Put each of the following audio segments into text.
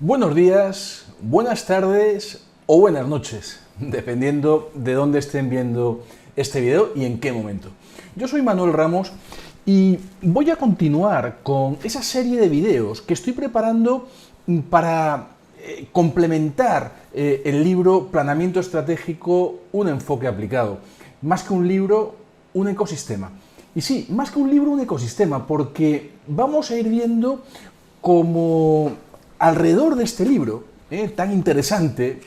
Buenos días, buenas tardes o buenas noches, dependiendo de dónde estén viendo este video y en qué momento. Yo soy Manuel Ramos y voy a continuar con esa serie de videos que estoy preparando para complementar el libro Planeamiento Estratégico, un enfoque aplicado. Más que un libro, un ecosistema. Y sí, más que un libro, un ecosistema, porque vamos a ir viendo cómo alrededor de este libro, tan interesante,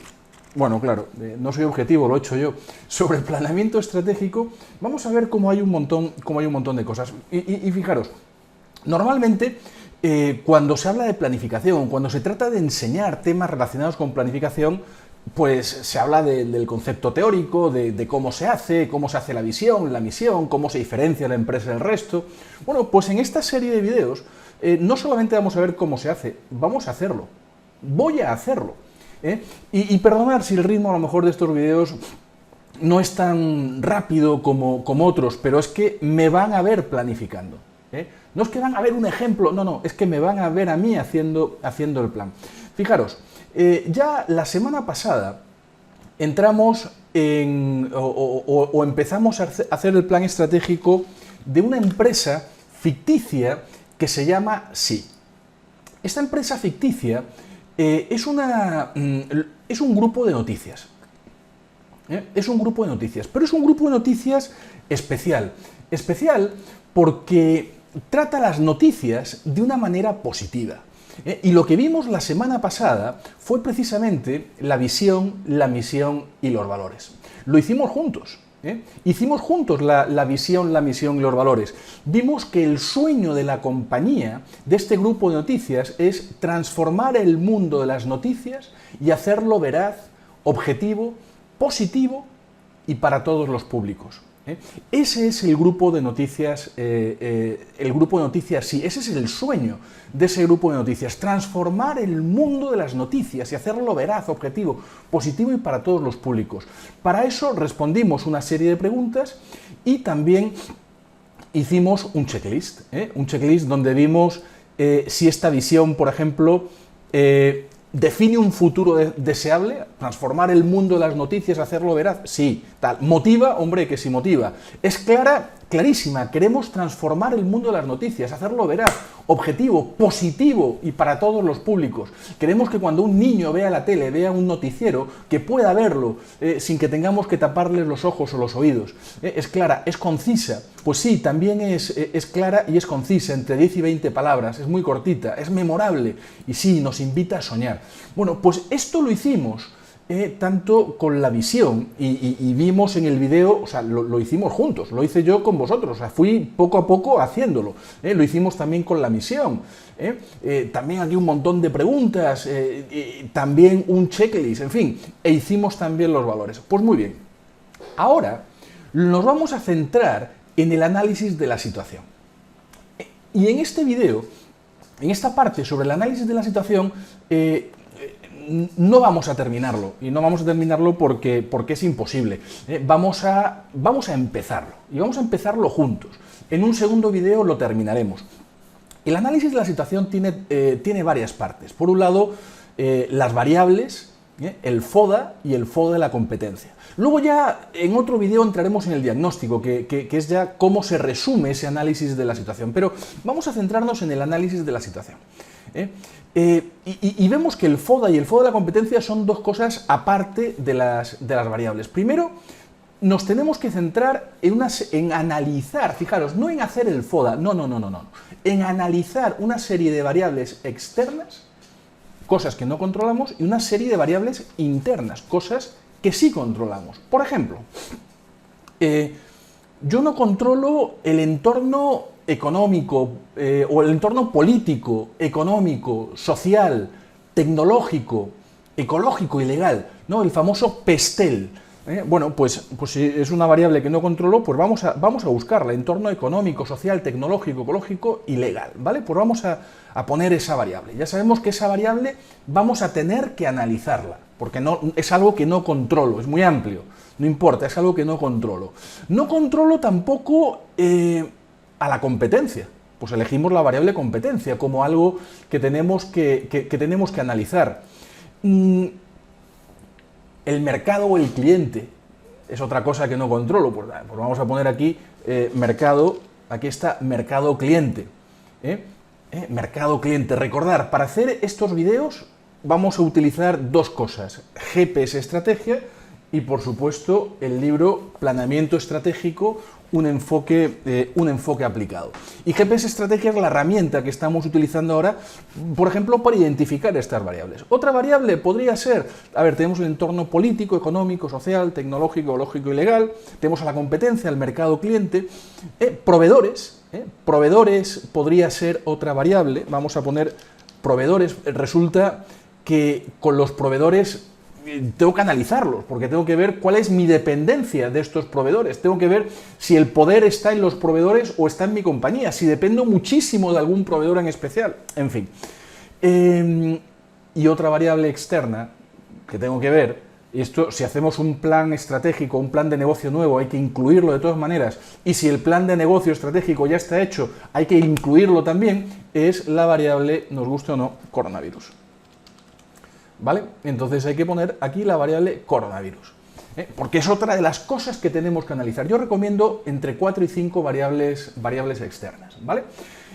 bueno, claro, no soy objetivo, lo he hecho yo, sobre el planeamiento estratégico, vamos a ver cómo hay un montón de cosas. Y fijaros, normalmente cuando se habla de planificación, cuando se trata de enseñar temas relacionados con planificación, pues se habla del concepto teórico, de cómo se hace la visión, la misión, cómo se diferencia la empresa del resto. Bueno, pues en esta serie de videos no solamente vamos a ver cómo se hace, vamos a hacerlo. Voy a hacerlo. Y perdonad si el ritmo a lo mejor de estos videos no es tan rápido como otros, pero es que me van a ver planificando. No es que van a ver un ejemplo, no, es que me van a ver a mí haciendo el plan. Fijaros, ya la semana pasada entramos o empezamos a hacer el plan estratégico de una empresa ficticia que se llama Sí. Esta empresa ficticia es un grupo de noticias. Es un grupo de noticias, pero es un grupo de noticias especial. Especial porque trata las noticias de una manera positiva. Y lo que vimos la semana pasada fue precisamente la visión, la misión y los valores. Lo hicimos juntos. Hicimos juntos la visión, la misión y los valores. Vimos que el sueño de la compañía, de este grupo de noticias, es transformar el mundo de las noticias y hacerlo veraz, objetivo, positivo y para todos los públicos. Ese es el grupo de noticias, Sí, ese es el sueño de ese grupo de noticias, transformar el mundo de las noticias y hacerlo veraz, objetivo, positivo y para todos los públicos. Para eso respondimos una serie de preguntas y también hicimos un checklist donde vimos si esta visión, por ejemplo, ¿define un futuro deseable? ¿Transformar el mundo de las noticias, hacerlo veraz? Sí, tal. ¿Motiva? Hombre, que sí motiva. ¿Es clara? Clarísima. Queremos transformar el mundo de las noticias, hacerlo veraz, objetivo, positivo y para todos los públicos. Queremos que cuando un niño vea la tele, vea un noticiero, que pueda verlo sin que tengamos que taparles los ojos o los oídos. ¿Es clara? ¿Es concisa? Pues sí, también es clara y es concisa, entre 10 y 20 palabras, es muy cortita, es memorable y sí, nos invita a soñar. Bueno, pues esto lo hicimos tanto con la visión y vimos en el video, o sea, lo hicimos juntos, lo hice yo con vosotros, o sea, fui poco a poco haciéndolo. Lo hicimos también con la misión. También aquí un montón de preguntas, también un checklist, en fin, e hicimos también los valores. Pues muy bien, ahora nos vamos a centrar en el análisis de la situación. Y en este video, en esta parte sobre el análisis de la situación, no vamos a terminarlo, y no vamos a terminarlo porque es imposible. Vamos a empezarlo, y vamos a empezarlo juntos. En un segundo video lo terminaremos. El análisis de la situación tiene varias partes. Por un lado, las variables, el FODA y el FODA de la competencia. Luego ya en otro video entraremos en el diagnóstico, que es ya cómo se resume ese análisis de la situación. Pero vamos a centrarnos en el análisis de la situación. Y vemos que el FODA y el FODA de la competencia son dos cosas aparte de las variables. Primero, nos tenemos que centrar en analizar, fijaros, no en hacer el FODA, no, en analizar una serie de variables externas, cosas que no controlamos, y una serie de variables internas, cosas que sí controlamos. Por ejemplo, yo no controlo el entorno económico o el entorno político, económico, social, tecnológico, ecológico y legal, ¿no? El famoso PESTEL. Bueno, pues si es una variable que no controlo, pues vamos a buscarla, entorno económico, social, tecnológico, ecológico y legal, ¿vale? Pues vamos a poner esa variable. Ya sabemos que esa variable vamos a tener que analizarla, porque no, es algo que no controlo, es muy amplio, no importa, es algo que no controlo. No controlo tampoco a la competencia, Pues elegimos la variable competencia como algo que tenemos que analizar. El mercado o el cliente es otra cosa que no controlo. Pues vamos a poner aquí mercado, aquí está mercado cliente. Mercado cliente. Recordar, para hacer estos vídeos vamos a utilizar dos cosas: GPS Estrategia y, por supuesto, el libro Planeamiento Estratégico, un enfoque aplicado. Y GPS Estrategia es la herramienta que estamos utilizando ahora, por ejemplo, para identificar estas variables. Otra variable podría ser, tenemos el entorno político, económico, social, tecnológico, lógico y legal, tenemos a la competencia, el mercado cliente, proveedores. Proveedores podría ser otra variable. Vamos a poner proveedores. Resulta que con los proveedores tengo que analizarlos, porque tengo que ver cuál es mi dependencia de estos proveedores, tengo que ver si el poder está en los proveedores o está en mi compañía, si dependo muchísimo de algún proveedor en especial, en fin. Y otra variable externa que tengo que ver, y esto, si hacemos un plan estratégico, un plan de negocio nuevo, hay que incluirlo de todas maneras, y si el plan de negocio estratégico ya está hecho, hay que incluirlo también, es la variable, nos guste o no, coronavirus. ¿Vale? Entonces hay que poner aquí la variable coronavirus, porque es otra de las cosas que tenemos que analizar. Yo recomiendo entre 4 y 5 variables externas, ¿vale?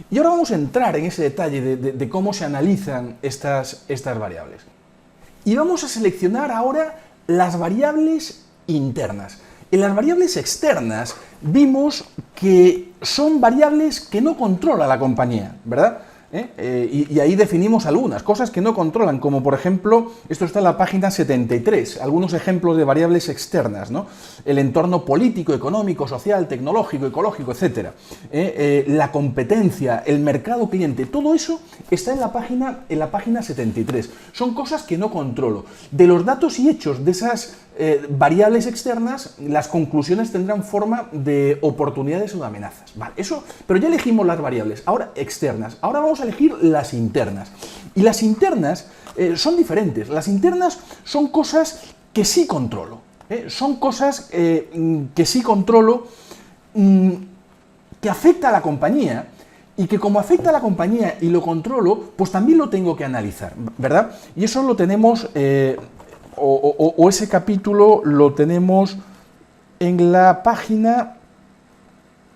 Y ahora vamos a entrar en ese detalle de cómo se analizan estas variables. Y vamos a seleccionar ahora las variables internas. En las variables externas vimos que son variables que no controla la compañía, ¿verdad? Y ahí definimos algunas cosas que no controlan, como por ejemplo, esto está en la página 73, algunos ejemplos de variables externas, ¿no? El entorno político, económico, social, tecnológico, ecológico, etc. La competencia, el mercado cliente, todo eso está en la página 73. Son cosas que no controlo. De los datos y hechos de esas variables externas, las conclusiones tendrán forma de oportunidades o de amenazas. Vale, eso, pero ya elegimos las variables, ahora externas. Ahora vamos a elegir las internas. Y las internas son diferentes. Las internas son cosas que sí controlo. Son cosas que sí controlo, que afecta a la compañía, y que como afecta a la compañía y lo controlo, pues también lo tengo que analizar, ¿verdad? Y eso lo tenemos... O ese capítulo lo tenemos en la página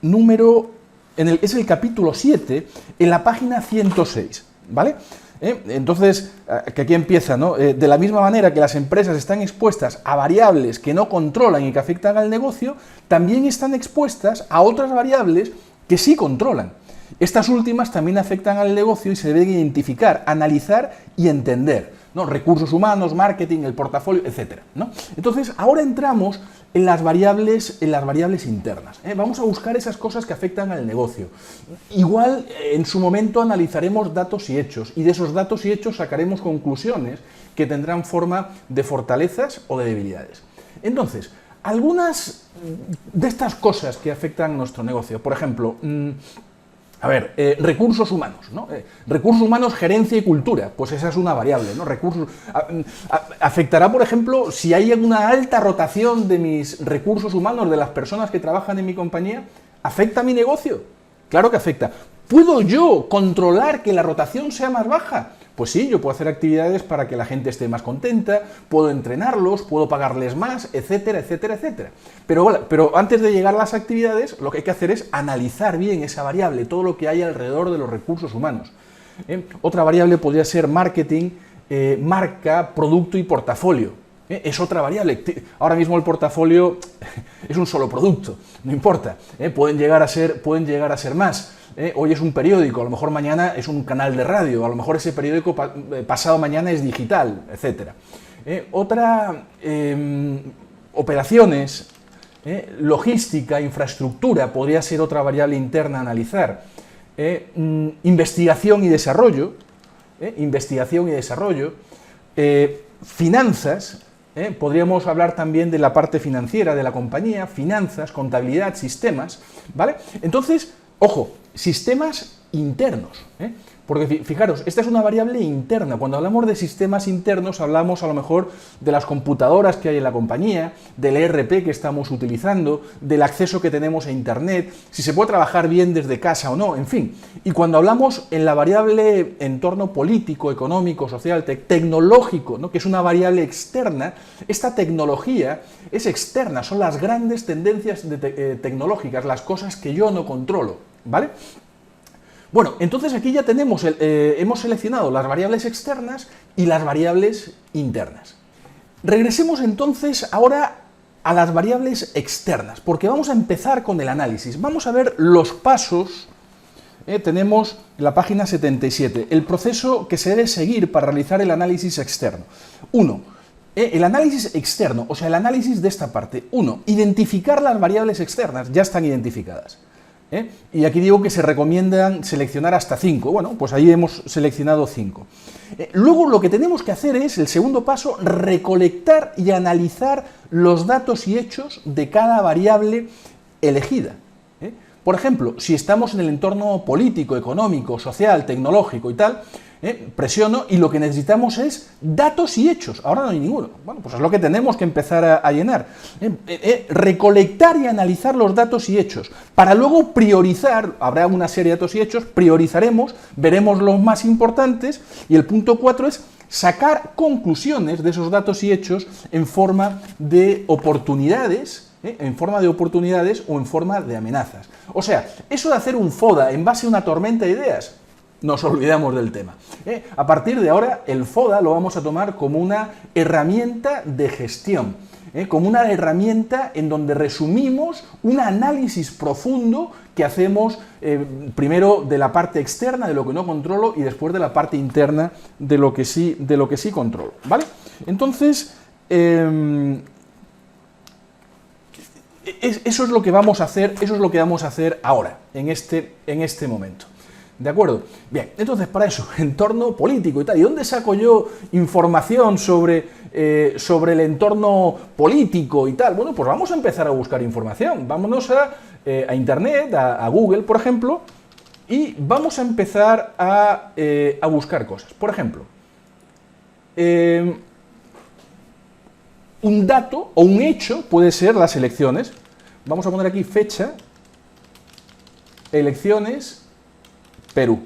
número, es el capítulo 7, en la página 106, ¿vale? Entonces, que aquí empieza, ¿no? De la misma manera que las empresas están expuestas a variables que no controlan y que afectan al negocio, también están expuestas a otras variables que sí controlan. Estas últimas también afectan al negocio y se deben identificar, analizar y entender, ¿no? Recursos humanos, marketing, el portafolio, etcétera, ¿no? Entonces, ahora entramos en las variables internas. Vamos a buscar esas cosas que afectan al negocio. Igual, en su momento analizaremos datos y hechos, y de esos datos y hechos sacaremos conclusiones que tendrán forma de fortalezas o de debilidades. Entonces, algunas de estas cosas que afectan a nuestro negocio, por ejemplo, recursos humanos, ¿no? Recursos humanos, gerencia y cultura, pues esa es una variable, ¿no? Afectará, por ejemplo, si hay una alta rotación de mis recursos humanos, de las personas que trabajan en mi compañía, ¿afecta a mi negocio? Claro que afecta. ¿Puedo yo controlar que la rotación sea más baja? Pues sí, yo puedo hacer actividades para que la gente esté más contenta, puedo entrenarlos, puedo pagarles más, etcétera, etcétera, etcétera. Pero antes de llegar a las actividades, lo que hay que hacer es analizar bien esa variable, todo lo que hay alrededor de los recursos humanos. Otra variable podría ser marketing, marca, producto y portafolio. Es otra variable. Ahora mismo el portafolio es un solo producto, no importa. Pueden llegar a ser más. Hoy es un periódico, a lo mejor mañana es un canal de radio, a lo mejor ese periódico pasado mañana es digital, etc. Operaciones, logística, infraestructura, podría ser otra variable interna a analizar. Investigación y desarrollo, finanzas, podríamos hablar también de la parte financiera de la compañía, finanzas, contabilidad, sistemas, ¿vale? Entonces, ojo, sistemas internos, ¿eh? Porque fijaros, esta es una variable interna. Cuando hablamos de sistemas internos, hablamos a lo mejor de las computadoras que hay en la compañía, del ERP que estamos utilizando, del acceso que tenemos a Internet, si se puede trabajar bien desde casa o no, en fin. Y cuando hablamos en la variable entorno político, económico, social, tecnológico, ¿no?, que es una variable externa, esta tecnología es externa, son las grandes tendencias tecnológicas, las cosas que yo no controlo, ¿vale? Bueno, entonces aquí ya tenemos, hemos seleccionado las variables externas y las variables internas. Regresemos entonces ahora a las variables externas, porque vamos a empezar con el análisis. Vamos a ver los pasos, tenemos la página 77, el proceso que se debe seguir para realizar el análisis externo. 1. El análisis externo, o sea, el análisis de esta parte. 1. Identificar las variables externas, ya están identificadas. Y aquí digo que se recomiendan seleccionar hasta 5. Bueno, pues ahí hemos seleccionado 5. Luego lo que tenemos que hacer es, el segundo paso, recolectar y analizar los datos y hechos de cada variable elegida. Por ejemplo, si estamos en el entorno político, económico, social, tecnológico y tal, presiono y lo que necesitamos es datos y hechos. Ahora no hay ninguno. Bueno, pues es lo que tenemos que empezar a llenar. Recolectar y analizar los datos y hechos, para luego priorizar. Habrá una serie de datos y hechos, priorizaremos, veremos los más importantes, y el punto 4 es sacar conclusiones de esos datos y hechos en forma de oportunidades, en forma de oportunidades o en forma de amenazas. O sea, eso de hacer un FODA en base a una tormenta de ideas, nos olvidamos del tema. A partir de ahora, el FODA lo vamos a tomar como una herramienta de gestión, como una herramienta en donde resumimos un análisis profundo que hacemos primero de la parte externa, de lo que no controlo, y después de la parte interna, de lo que sí controlo, ¿vale? Entonces, eso es lo que vamos a hacer, ahora, en este momento. ¿De acuerdo? Bien, entonces para eso, entorno político y tal. ¿Y dónde saco yo información sobre el entorno político y tal? Bueno, pues vamos a empezar a buscar información. Vámonos a Internet, a Google, por ejemplo, y vamos a empezar a buscar cosas. Por ejemplo, un dato o un hecho puede ser las elecciones. Vamos a poner aquí fecha, elecciones, Perú.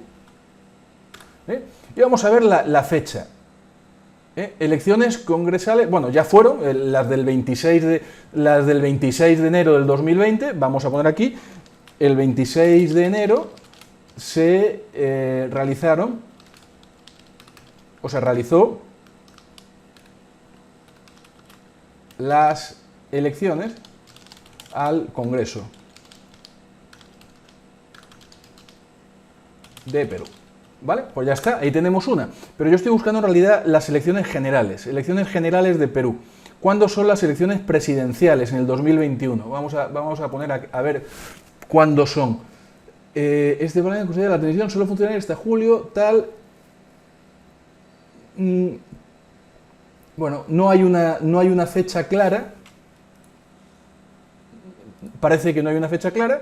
Y vamos a ver la fecha. Elecciones congresales, bueno, ya fueron las del 26 de enero del 2020, vamos a poner aquí, el 26 de enero se realizó las elecciones al Congreso de Perú, ¿vale? Pues ya está, ahí tenemos una. Pero yo estoy buscando en realidad las elecciones generales de Perú. ¿Cuándo son las elecciones presidenciales en el 2021? Vamos a poner a ver cuándo son. Este plan de conseguir la televisión solo funcionaría hasta julio, tal. Bueno, no hay una fecha clara. Parece que no hay una fecha clara.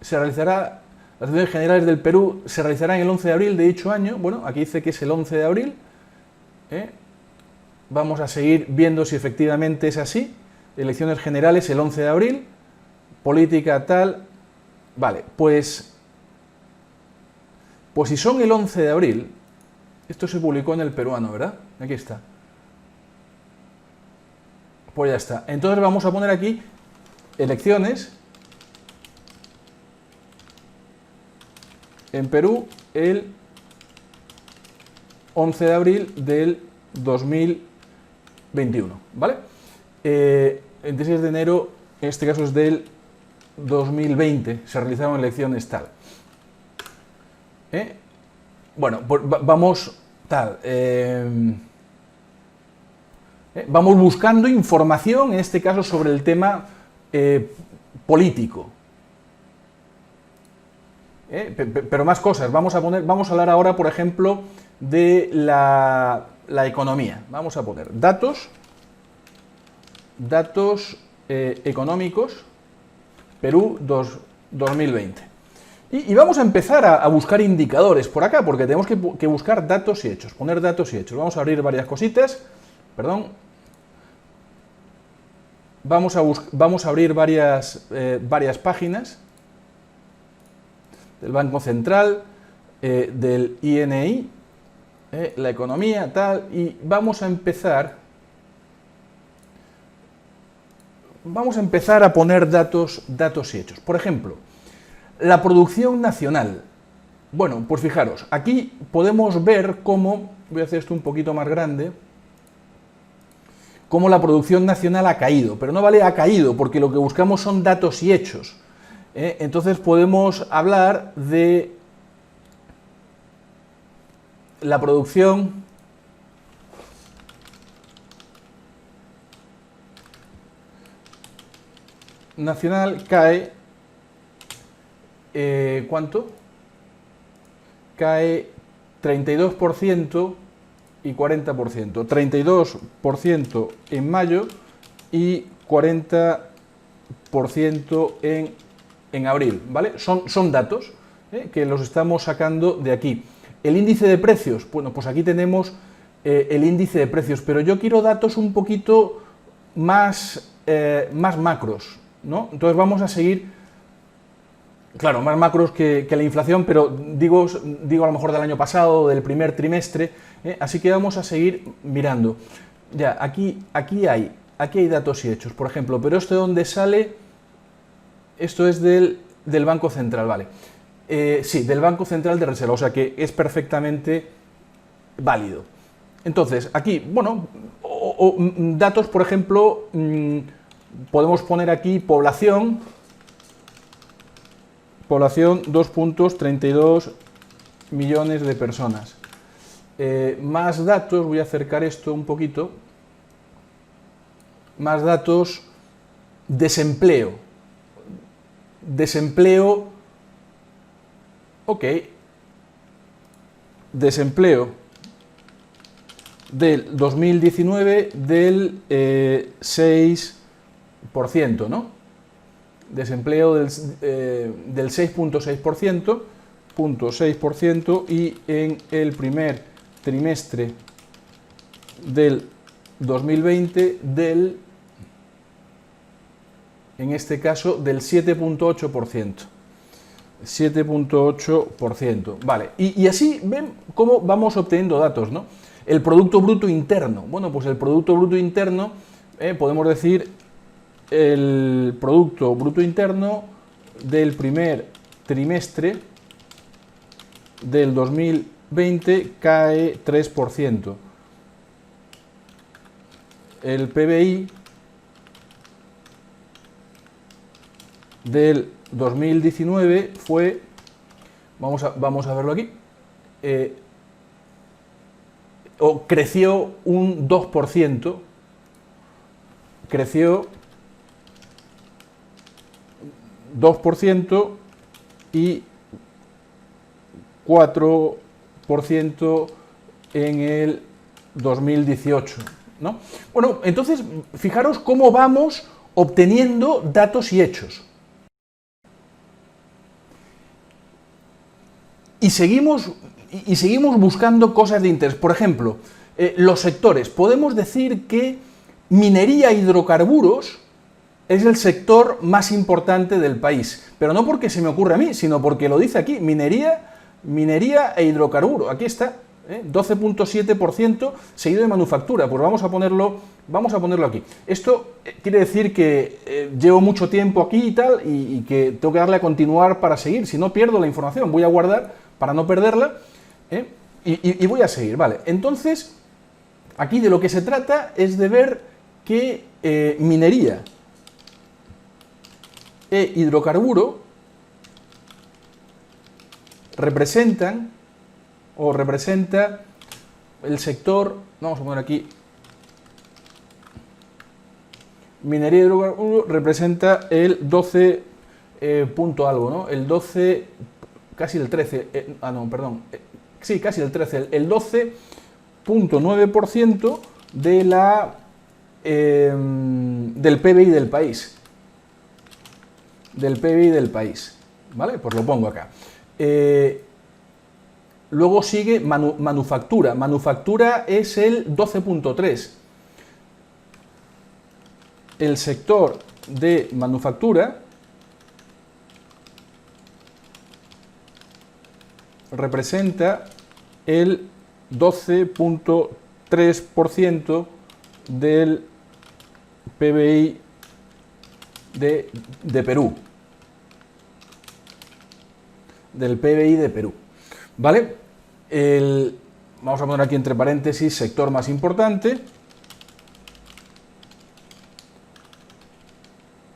Se realizará. Las elecciones generales del Perú se realizarán el 11 de abril de dicho año. Bueno, aquí dice que es el 11 de abril. Vamos a seguir viendo si efectivamente es así. Elecciones generales el 11 de abril. Política tal. Vale, pues si son el 11 de abril, esto se publicó en El Peruano, ¿verdad? Aquí está. Pues ya está. Entonces vamos a poner aquí elecciones en Perú el 11 de abril del 2021, ¿vale? El 16 de enero, en este caso es del 2020, se realizaron elecciones tal. Bueno, pues vamos tal. Vamos buscando información, en este caso, sobre el tema político. Pero más cosas. Vamos a hablar ahora, por ejemplo, de la economía. Vamos a poner datos económicos, Perú 2020. Y vamos a empezar a buscar indicadores por acá, porque tenemos que buscar datos y hechos, poner datos y hechos. Vamos a abrir varias cositas, perdón. Vamos a abrir varias páginas del Banco Central, del INI, la economía, tal, y vamos a empezar a poner datos y hechos. Por ejemplo, la producción nacional. Bueno, pues fijaros, aquí podemos ver cómo, voy a hacer esto un poquito más grande, cómo la producción nacional ha caído, pero no vale ha caído, porque lo que buscamos son datos y hechos. Entonces podemos hablar de la producción nacional cae, ¿cuánto? Cae 32% y 40%. 32% en mayo y 40% en abril, ¿vale? Son datos que los estamos sacando de aquí. El índice de precios, bueno, pues aquí tenemos el índice de precios, pero yo quiero datos un poquito más macros, ¿no? Entonces vamos a seguir, claro, más macros que la inflación, pero digo a lo mejor del año pasado, del primer trimestre, así que vamos a seguir mirando. Ya, aquí hay datos y hechos, por ejemplo, pero ¿esto de dónde sale? Esto es del Banco Central, ¿vale? Sí, del Banco Central de Reserva, o sea que es perfectamente válido. Entonces, aquí, bueno, datos, por ejemplo, podemos poner aquí población 2.32 millones de personas. Más datos, voy a acercar esto un poquito, más datos, desempleo, ok, desempleo del 2019 del 6%, ¿no? Desempleo del 6.6%, y en el primer trimestre del 2020 en este caso, del 7.8%. 7.8%. Vale, y así ven cómo vamos obteniendo datos, ¿no? El Producto Bruto Interno. Bueno, pues el Producto Bruto Interno, podemos decir, el Producto Bruto Interno del primer trimestre del 2020 cae 3%. El PBI del 2019 fue, vamos a verlo aquí, creció un 2%, creció 2% y 4% en el 2018, ¿no? Bueno, entonces, fijaros cómo vamos obteniendo datos y hechos. Y seguimos buscando cosas de interés. Por ejemplo, los sectores. Podemos decir que minería e hidrocarburos es el sector más importante del país. Pero no porque se me ocurre a mí, sino porque lo dice aquí. Minería e hidrocarburo. Aquí está, 12.7%, seguido de manufactura. Pues vamos a ponerlo aquí. Esto quiere decir que llevo mucho tiempo aquí y tal, y que tengo que darle a continuar para seguir. Si no, pierdo la información. Voy a guardar para no perderla, y voy a seguir, ¿vale? Entonces, aquí de lo que se trata es de ver que minería e hidrocarburo representa el sector, vamos a poner aquí, minería y hidrocarburo representa el 12 punto algo, ¿no? El 12, casi el 13, sí, casi el 13, el 12.9% de del PBI del país. ¿vale? Pues lo pongo acá. Luego sigue manufactura. Manufactura es el 12.3. El sector de manufactura representa el 12.3% del PBI de Perú. Del PBI de Perú. ¿Vale? Vamos a poner aquí entre paréntesis sector más importante.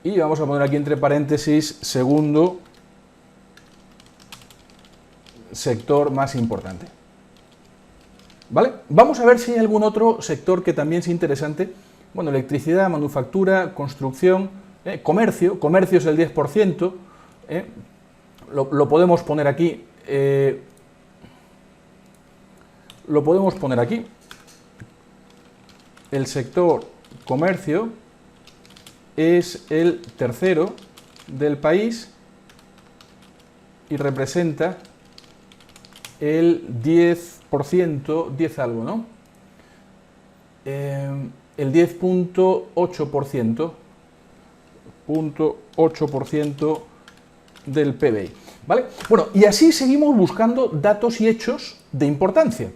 Y vamos a poner aquí entre paréntesis segundo sector más importante. ¿Vale? Vamos a ver si hay algún otro sector que también sea interesante. Bueno, electricidad, manufactura, construcción, comercio. Comercio es el 10%. Lo podemos poner aquí. Lo podemos poner aquí. El sector comercio es el tercero del país y representa el 10%, 10 algo, ¿no? El 10.8% del PBI, ¿vale? Bueno, y así seguimos buscando datos y hechos de importancia.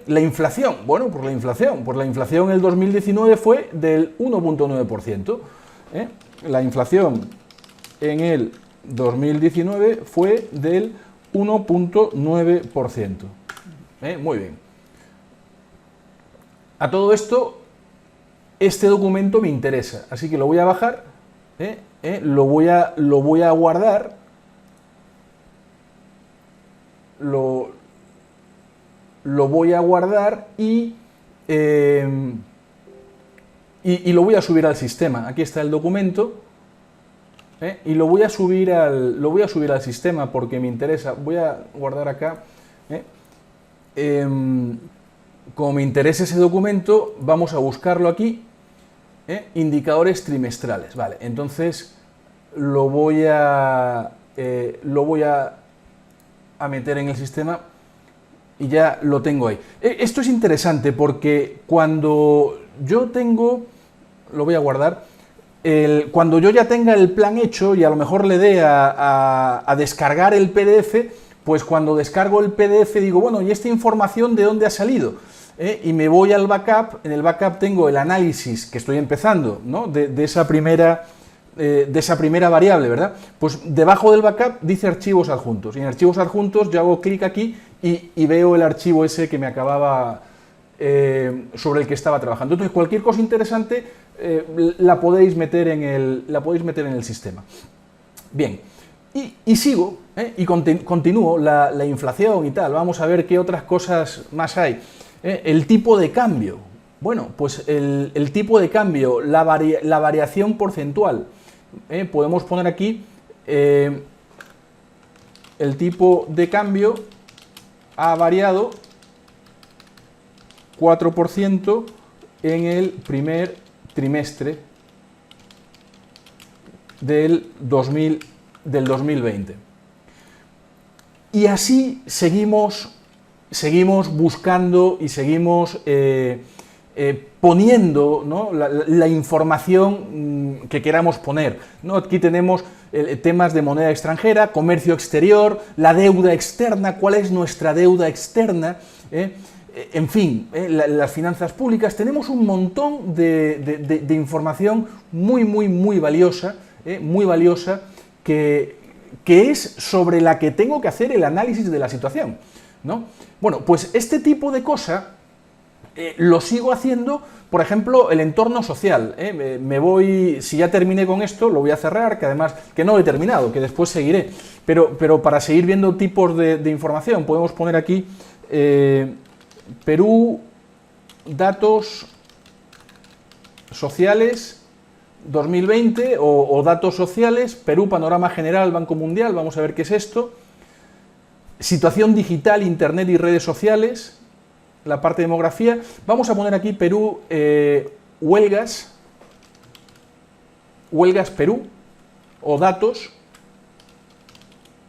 La inflación, bueno, pues la inflación en el 2019 fue del 1.9%. La inflación en el 2019 fue del 1.9%. Muy bien. A todo esto, este documento me interesa, así que lo voy a bajar, lo voy a guardar, lo voy a guardar y lo voy a subir al sistema. Aquí está el documento, y lo voy a subir al sistema porque me interesa. Voy a guardar acá. Como me interesa ese documento, vamos a buscarlo aquí. Indicadores trimestrales. Vale, entonces lo voy a meter en el sistema y ya lo tengo ahí. Esto es interesante porque cuando yo tengo, lo voy a guardar, cuando yo ya tenga el plan hecho y a lo mejor le dé a descargar el PDF, pues cuando descargo el PDF digo, bueno, ¿y esta información de dónde ha salido? Y me voy al backup, en el backup tengo el análisis que estoy empezando, ¿no? de esa primera variable, ¿verdad? Pues debajo del backup dice archivos adjuntos, y en archivos adjuntos yo hago clic aquí y veo el archivo ese que me acababa, sobre el que estaba trabajando. Entonces cualquier cosa interesante la podéis meter en el sistema. Bien, y sigo, y continúo la inflación y tal. Vamos a ver qué otras cosas más hay. El tipo de cambio. Bueno, pues el tipo de cambio, la variación porcentual. Podemos poner aquí el tipo de cambio ha variado 4% en el primer trimestre del 2020. Y así seguimos buscando y seguimos poniendo, ¿no? la información que queramos poner, ¿no? Aquí tenemos temas de moneda extranjera, comercio exterior, la deuda externa, cuál es nuestra deuda externa, en fin, las finanzas públicas. Tenemos un montón de información muy valiosa, que es sobre la que tengo que hacer el análisis de la situación, ¿no? Bueno, pues este tipo de cosa lo sigo haciendo, por ejemplo, el entorno social. Me voy, si ya terminé con esto, lo voy a cerrar, que además, que no he terminado, que después seguiré, pero para seguir viendo tipos de información, podemos poner aquí Perú, datos sociales 2020 o datos sociales, Perú, panorama general, Banco Mundial, vamos a ver qué es esto. Situación digital, internet y redes sociales, la parte de demografía. Vamos a poner aquí Perú, huelgas Perú, o datos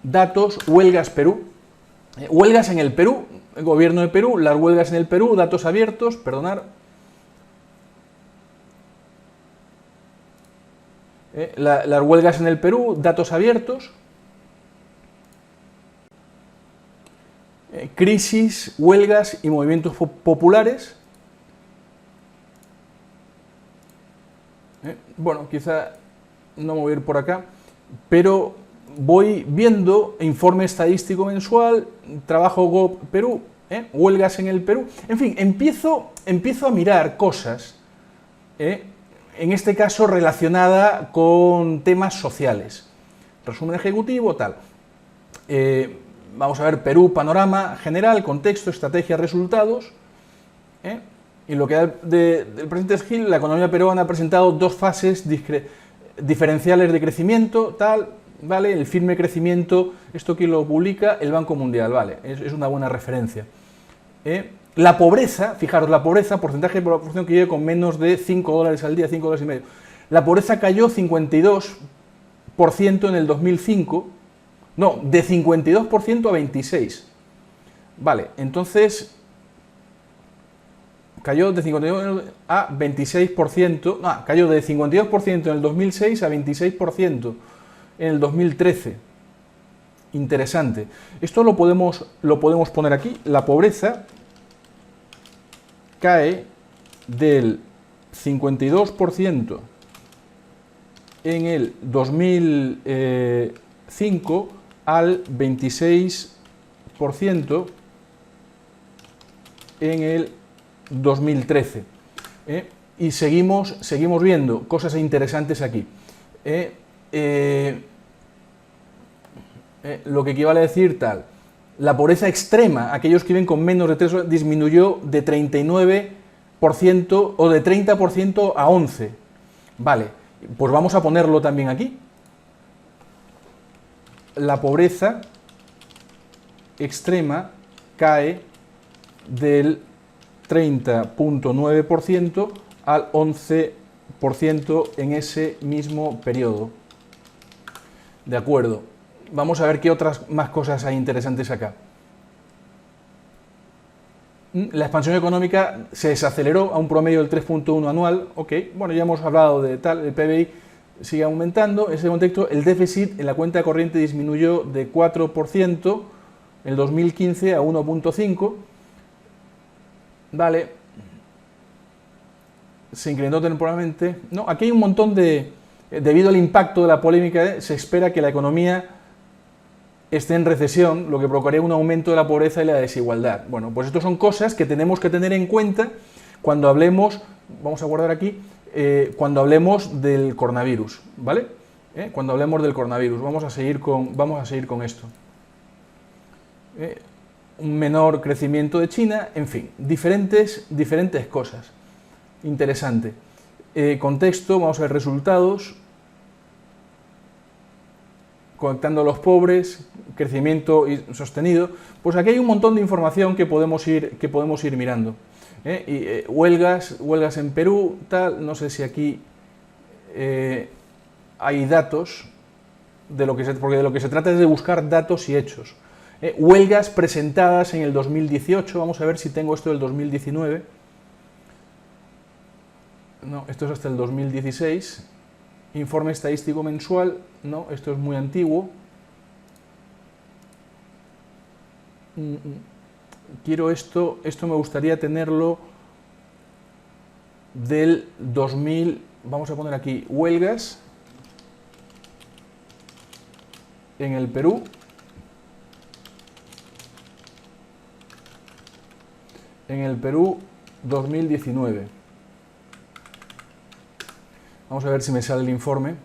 datos, huelgas Perú, huelgas en el Perú, el gobierno de Perú, las huelgas en el Perú, datos abiertos, perdonar, las huelgas en el Perú, datos abiertos, crisis, huelgas y movimientos populares. Bueno, quizá no me voy a ir por acá, pero voy viendo informe estadístico mensual, trabajo Gov Perú, huelgas en el Perú, en fin, empiezo a mirar cosas, en este caso relacionada con temas sociales. Resumen ejecutivo, tal. Vamos a ver Perú, panorama general, contexto, estrategia, resultados. Y lo que da del presidente Gil, la economía peruana ha presentado dos fases diferenciales de crecimiento, tal, ¿vale? El firme crecimiento, esto que lo publica el Banco Mundial, ¿vale? Es una buena referencia. La pobreza, fijaros, la pobreza, porcentaje de población que vive con menos de $5 al día, $5,50. La pobreza cayó 52% en el 2005, no, de 52% a 26%. Vale, entonces cayó de 52% a 26%, cayó de 52% en el 2006 a 26% en el 2013. Interesante. Esto lo podemos poner aquí. La pobreza cae del 52% en el 2005 al 26% en el 2013. Y seguimos viendo cosas interesantes aquí. Lo que equivale a decir tal, la pobreza extrema, aquellos que viven con menos de 3 horas, disminuyó de 39% o de 30% a 11%. Vale, pues vamos a ponerlo también aquí. La pobreza extrema cae del 30.9% al 11% en ese mismo periodo. De acuerdo. Vamos a ver qué otras más cosas hay interesantes acá. La expansión económica se desaceleró a un promedio del 3.1 anual. Ok, bueno, ya hemos hablado de tal, el PBI sigue aumentando. En ese contexto, el déficit en la cuenta corriente disminuyó de 4% en el 2015 a 1.5%. Vale. Se incrementó temporalmente. No, aquí hay un montón de... Debido al impacto de la polémica, se espera que la economía esté en recesión, lo que provocaría un aumento de la pobreza y la desigualdad. Bueno, pues estas son cosas que tenemos que tener en cuenta cuando hablemos, vamos a guardar aquí, cuando hablemos del coronavirus, ¿vale? Cuando hablemos del coronavirus, vamos a seguir con esto. Un menor crecimiento de China, en fin, diferentes cosas. Interesante. Contexto, vamos a ver resultados. Conectando a los pobres, crecimiento sostenido, pues aquí hay un montón de información que podemos ir mirando. Huelgas en Perú, tal, no sé si aquí hay datos, porque de lo que se trata es de buscar datos y hechos. Huelgas presentadas en el 2018, vamos a ver si tengo esto del 2019. No, esto es hasta el 2016. Informe estadístico mensual, no, esto es muy antiguo. Quiero esto me gustaría tenerlo del 2000, vamos a poner aquí, huelgas en el Perú. En el Perú 2019. Vamos a ver si me sale el informe.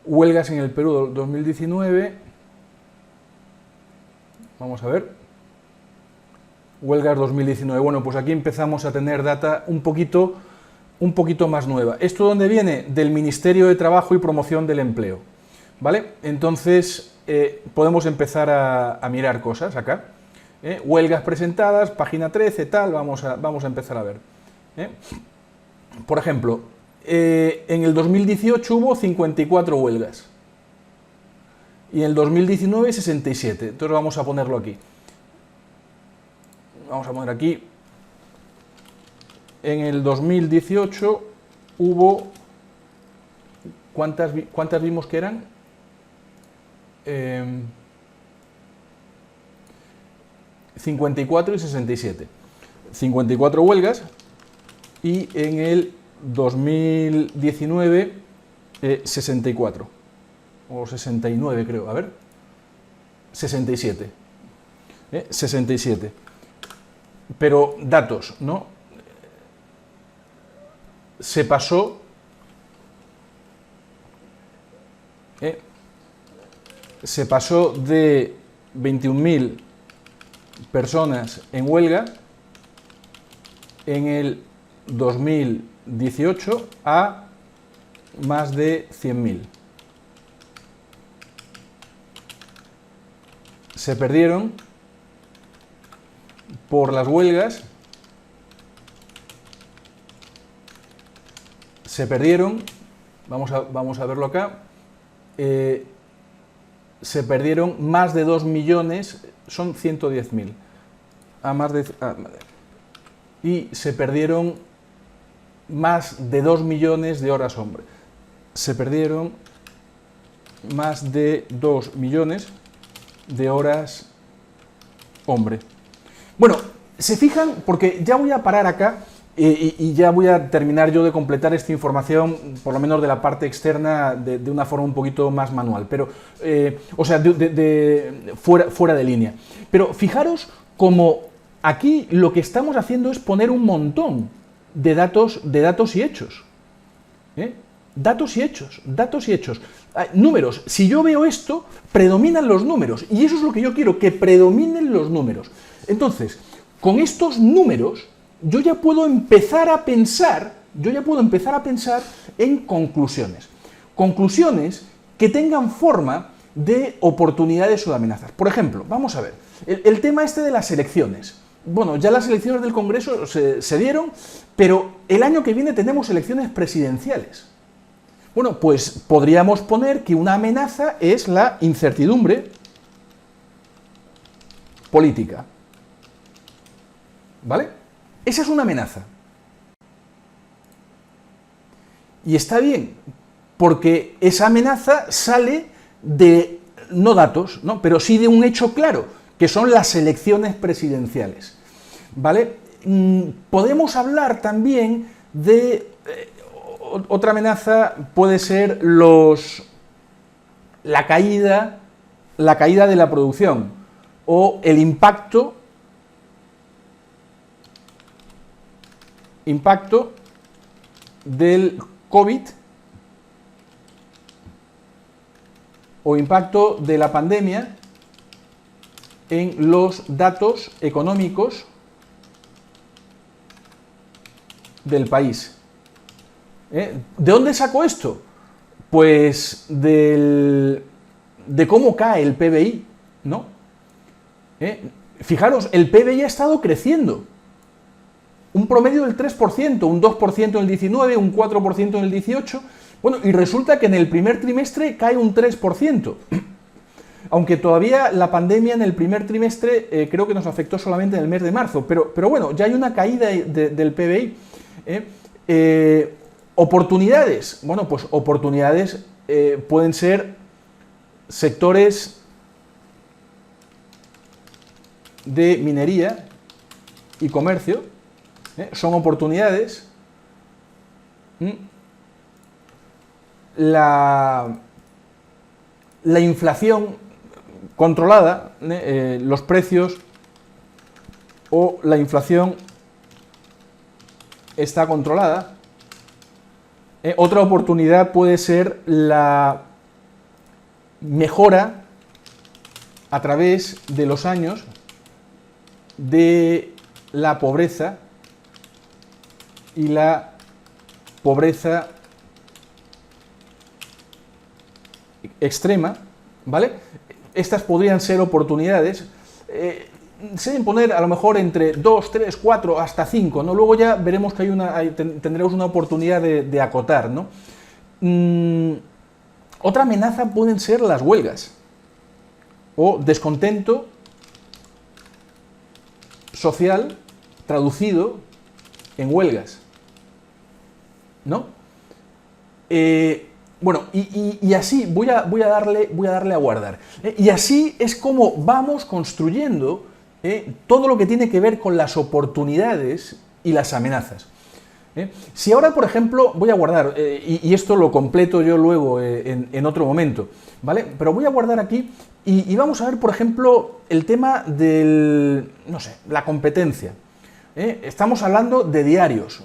Huelgas en el Perú 2019. Vamos a ver. Huelgas 2019. Bueno, pues aquí empezamos a tener data un poquito más nueva. ¿Esto dónde viene? Del Ministerio de Trabajo y Promoción del Empleo. ¿Vale? Entonces, podemos empezar a mirar cosas acá. Huelgas presentadas, página 13, tal, vamos a empezar a ver. Por ejemplo, en el 2018 hubo 54 huelgas y en el 2019 67. Entonces vamos a ponerlo aquí. Vamos a poner aquí. En el 2018 hubo... ¿Cuántas vimos que eran? 54 y 67. 54 huelgas y en el 2019 64. O 69 creo, a ver. 67. 67. Pero datos, ¿no? Se pasó... se pasó de 21.000 personas en huelga en el 2018 a más de 100.000. Se perdieron por las huelgas, se perdieron, vamos a verlo acá, se perdieron más de 2 millones, son 110.000, y se perdieron más de 2 millones de horas hombre. Se perdieron más de 2 millones de horas hombre. Bueno, se fijan, porque ya voy a parar acá y ya voy a terminar yo de completar esta información, por lo menos de la parte externa, de una forma un poquito más manual, pero, o sea, fuera de línea. Pero fijaros como aquí lo que estamos haciendo es poner un montón de datos y hechos. Datos y hechos, datos y hechos. Números, si yo veo esto, predominan los números, y eso es lo que yo quiero, que predominen los números. Entonces, con estos números, yo ya puedo empezar a pensar en conclusiones. Conclusiones que tengan forma de oportunidades o de amenazas. Por ejemplo, vamos a ver, el tema este de las elecciones. Bueno, ya las elecciones del Congreso se dieron, pero el año que viene tenemos elecciones presidenciales. Bueno, pues podríamos poner que una amenaza es la incertidumbre política. ¿Vale? Esa es una amenaza. Y está bien, porque esa amenaza sale de, no datos, ¿no?, pero sí de un hecho claro, que son las elecciones presidenciales. ¿Vale? Podemos hablar también de... otra amenaza puede ser la caída de la producción o el impacto del COVID o impacto de la pandemia en los datos económicos del país. ¿De dónde saco esto? Pues de cómo cae el PBI, ¿no? Fijaros, el PBI ha estado creciendo. Un promedio del 3%, un 2% en el 19, un 4% en el 18. Bueno, y resulta que en el primer trimestre cae un 3%. Aunque todavía la pandemia en el primer trimestre creo que nos afectó solamente en el mes de marzo. Pero bueno, ya hay una caída del PBI. Oportunidades. Bueno, pues oportunidades pueden ser sectores de minería y comercio. Son oportunidades. La inflación controlada, los precios o la inflación está controlada. Otra oportunidad puede ser la mejora a través de los años de la pobreza y la pobreza extrema, ¿vale? Estas podrían ser oportunidades. Se deben poner a lo mejor entre 2, 3, 4, hasta 5, ¿no? Luego ya veremos que tendremos una oportunidad de acotar, ¿no? Otra amenaza pueden ser las huelgas. o descontento social traducido en huelgas, ¿no? Bueno, y así voy a darle a guardar. Y así es como vamos construyendo todo lo que tiene que ver con las oportunidades y las amenazas. Si ahora, por ejemplo, voy a guardar, y esto lo completo yo luego en otro momento, ¿vale? Pero voy a guardar aquí y vamos a ver, por ejemplo, el tema del, no sé, la competencia. Estamos hablando de diarios.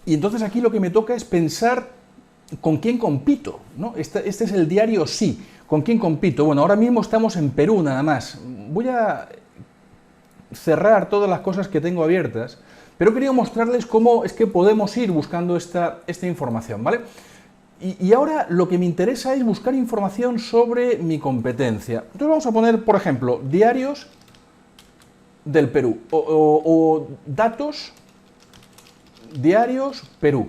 Y entonces aquí lo que me toca es pensar con quién compito, ¿no? Este es el diario Sí. ¿Con quién compito? Bueno, ahora mismo estamos en Perú nada más. Voy a cerrar todas las cosas que tengo abiertas, pero quería mostrarles cómo es que podemos ir buscando esta información, ¿vale? Y ahora lo que me interesa es buscar información sobre mi competencia. Entonces vamos a poner, por ejemplo, diarios del Perú o datos diarios Perú.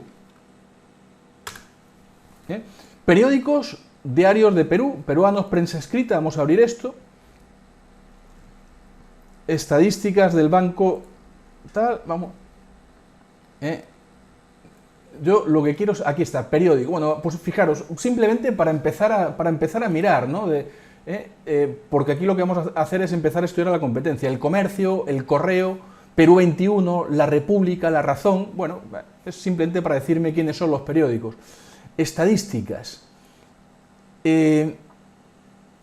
Periódicos diarios de Perú, peruanos, prensa escrita, vamos a abrir esto. Estadísticas del banco tal, vamos. Yo lo que quiero es, aquí está, periódico. Bueno, pues fijaros, simplemente para empezar a mirar, ¿no? Porque aquí lo que vamos a hacer es empezar a estudiar la competencia. El Comercio, el Correo, Perú 21, La República, La Razón. Bueno, es simplemente para decirme quiénes son los periódicos. Estadísticas.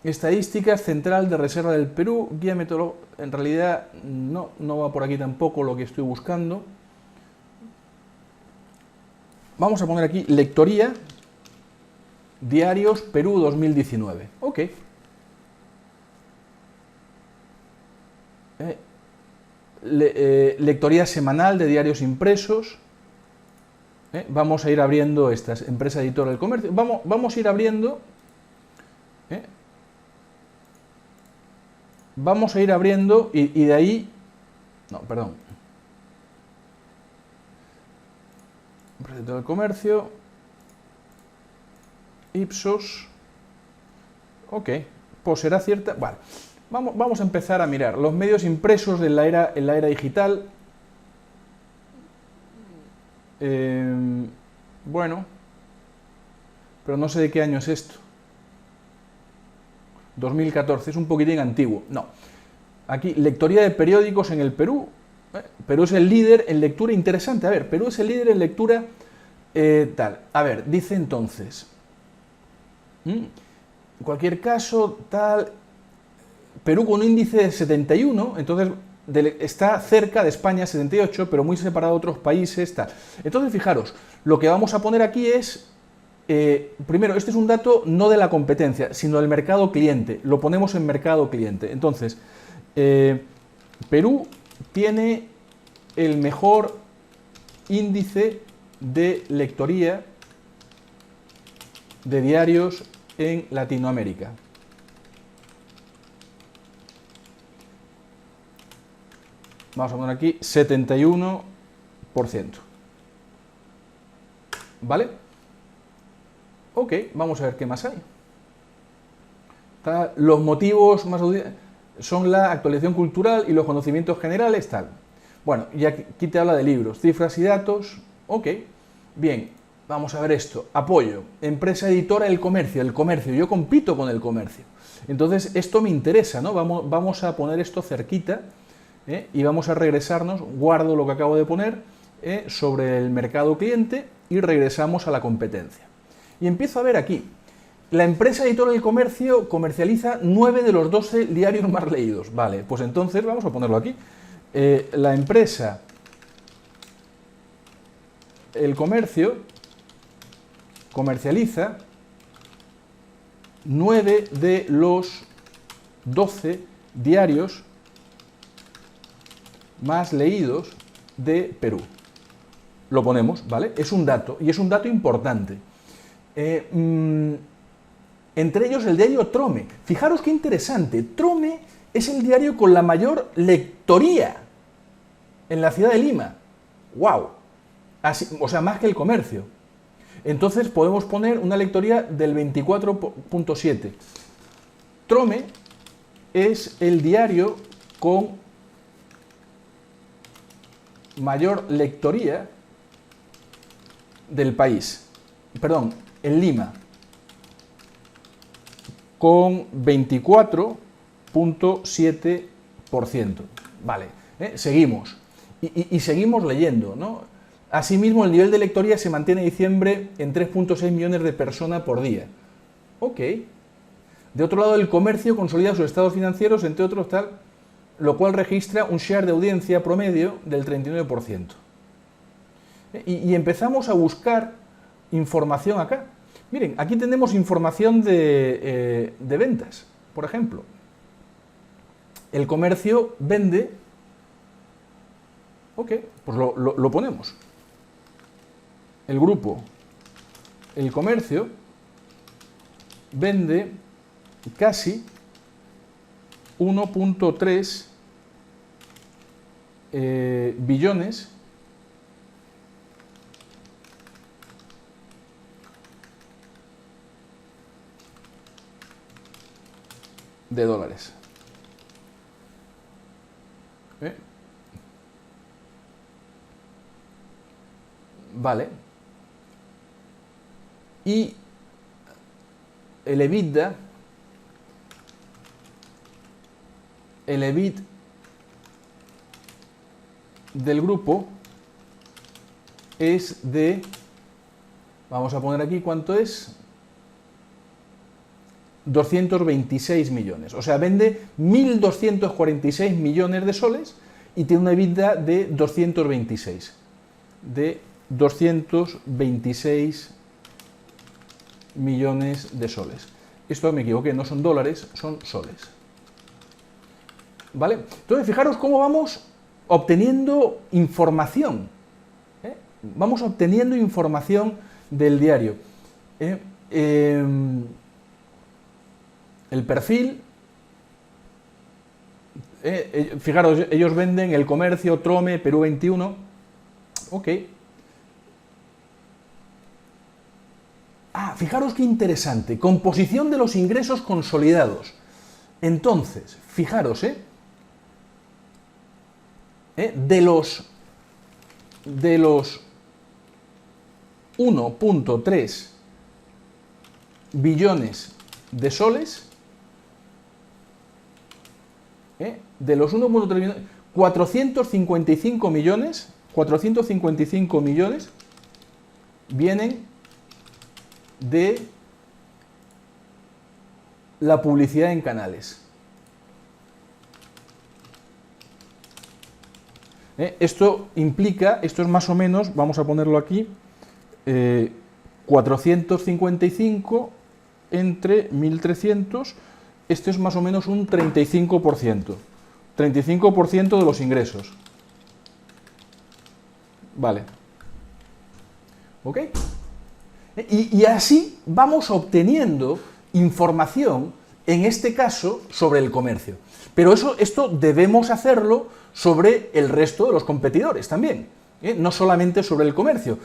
Estadísticas, Central de Reserva del Perú, guía metodológica. En realidad no va por aquí tampoco lo que estoy buscando. Vamos a poner aquí lectoría, diarios Perú 2019. Ok. Lectoría semanal de diarios impresos. Vamos a ir abriendo estas. Empresa editora del comercio. Vamos a ir abriendo. Vamos a ir abriendo y de ahí... No, perdón. Empresa editora del comercio. Ipsos. Ok. Pues será cierta... Vale. Vamos a empezar a mirar los medios impresos en la era digital. Bueno, pero no sé de qué año es esto. 2014, es un poquitín antiguo. No. Aquí, lectoría de periódicos en el Perú. Perú es el líder en lectura. Interesante. A ver, Perú es el líder en lectura tal. A ver, dice entonces. En cualquier caso, tal... Perú con un índice de 71, entonces está cerca de España, 78, pero muy separado de otros países, tal. Entonces, fijaros, lo que vamos a poner aquí es, primero, este es un dato no de la competencia, sino del mercado cliente. Lo ponemos en mercado cliente. Entonces, Perú tiene el mejor índice de lectoría de diarios en Latinoamérica. Vamos a poner aquí 71%. ¿Vale? Ok, vamos a ver qué más hay. Los motivos más son la actualización cultural y los conocimientos generales, tal. Bueno, y aquí te habla de libros, cifras y datos. Ok, bien, vamos a ver esto. Apoyo, empresa editora del comercio. El comercio, yo compito con el comercio. Entonces, esto me interesa, ¿no? Vamos a poner esto cerquita. Y vamos a regresarnos, guardo lo que acabo de poner, sobre el mercado cliente y regresamos a la competencia. Y empiezo a ver aquí, la empresa editora del comercio comercializa 9 de los 12 diarios más leídos. Vale, pues entonces vamos a ponerlo aquí. La empresa, el comercio, comercializa 9 de los 12 diarios más leídos de Perú. Lo ponemos, ¿vale? Es un dato, y es un dato importante. Entre ellos el diario Trome. Fijaros qué interesante. Trome es el diario con la mayor lectoría en la ciudad de Lima. ¡Wow! Así, o sea, más que el comercio. Entonces podemos poner una lectoría del 24.7. Trome es el diario con mayor lectoría del país. Perdón, en Lima, con 24,7%. Vale, seguimos. Y seguimos leyendo, ¿no? Asimismo, el nivel de lectoría se mantiene en diciembre en 3,6 millones de personas por día. Ok. De otro lado, el comercio consolida sus estados financieros, entre otros, tal, lo cual registra un share de audiencia promedio del 39%. Y empezamos a buscar información acá. Miren, aquí tenemos información de ventas, por ejemplo. El comercio vende. Ok, pues lo ponemos. El grupo, el comercio, vende casi 1,3 billones de dólares. Vale. Y el EBITDA, el EBIT del grupo es de, vamos a poner aquí cuánto es, 226 millones. O sea, vende 1.246 millones de soles y tiene una EBITDA de 226. De 226 millones de soles. Esto me equivoqué, no son dólares, son soles. ¿Vale? Entonces, fijaros cómo vamos obteniendo información. Vamos obteniendo información del diario. El perfil. Fijaros, ellos venden El Comercio, Trome, Perú 21. Ok. Fijaros qué interesante. Composición de los ingresos consolidados. Entonces, fijaros, de los 1,3 billones de soles, de los 1,3 billones, 455 millones vienen de la publicidad en canales. Esto implica, esto es más o menos, vamos a ponerlo aquí, 455 entre 1.300, esto es más o menos un 35%. 35% de los ingresos. Vale. ¿Ok? Y así vamos obteniendo información, en este caso, sobre el comercio. Pero esto debemos hacerlo sobre el resto de los competidores también, no solamente sobre el comercio.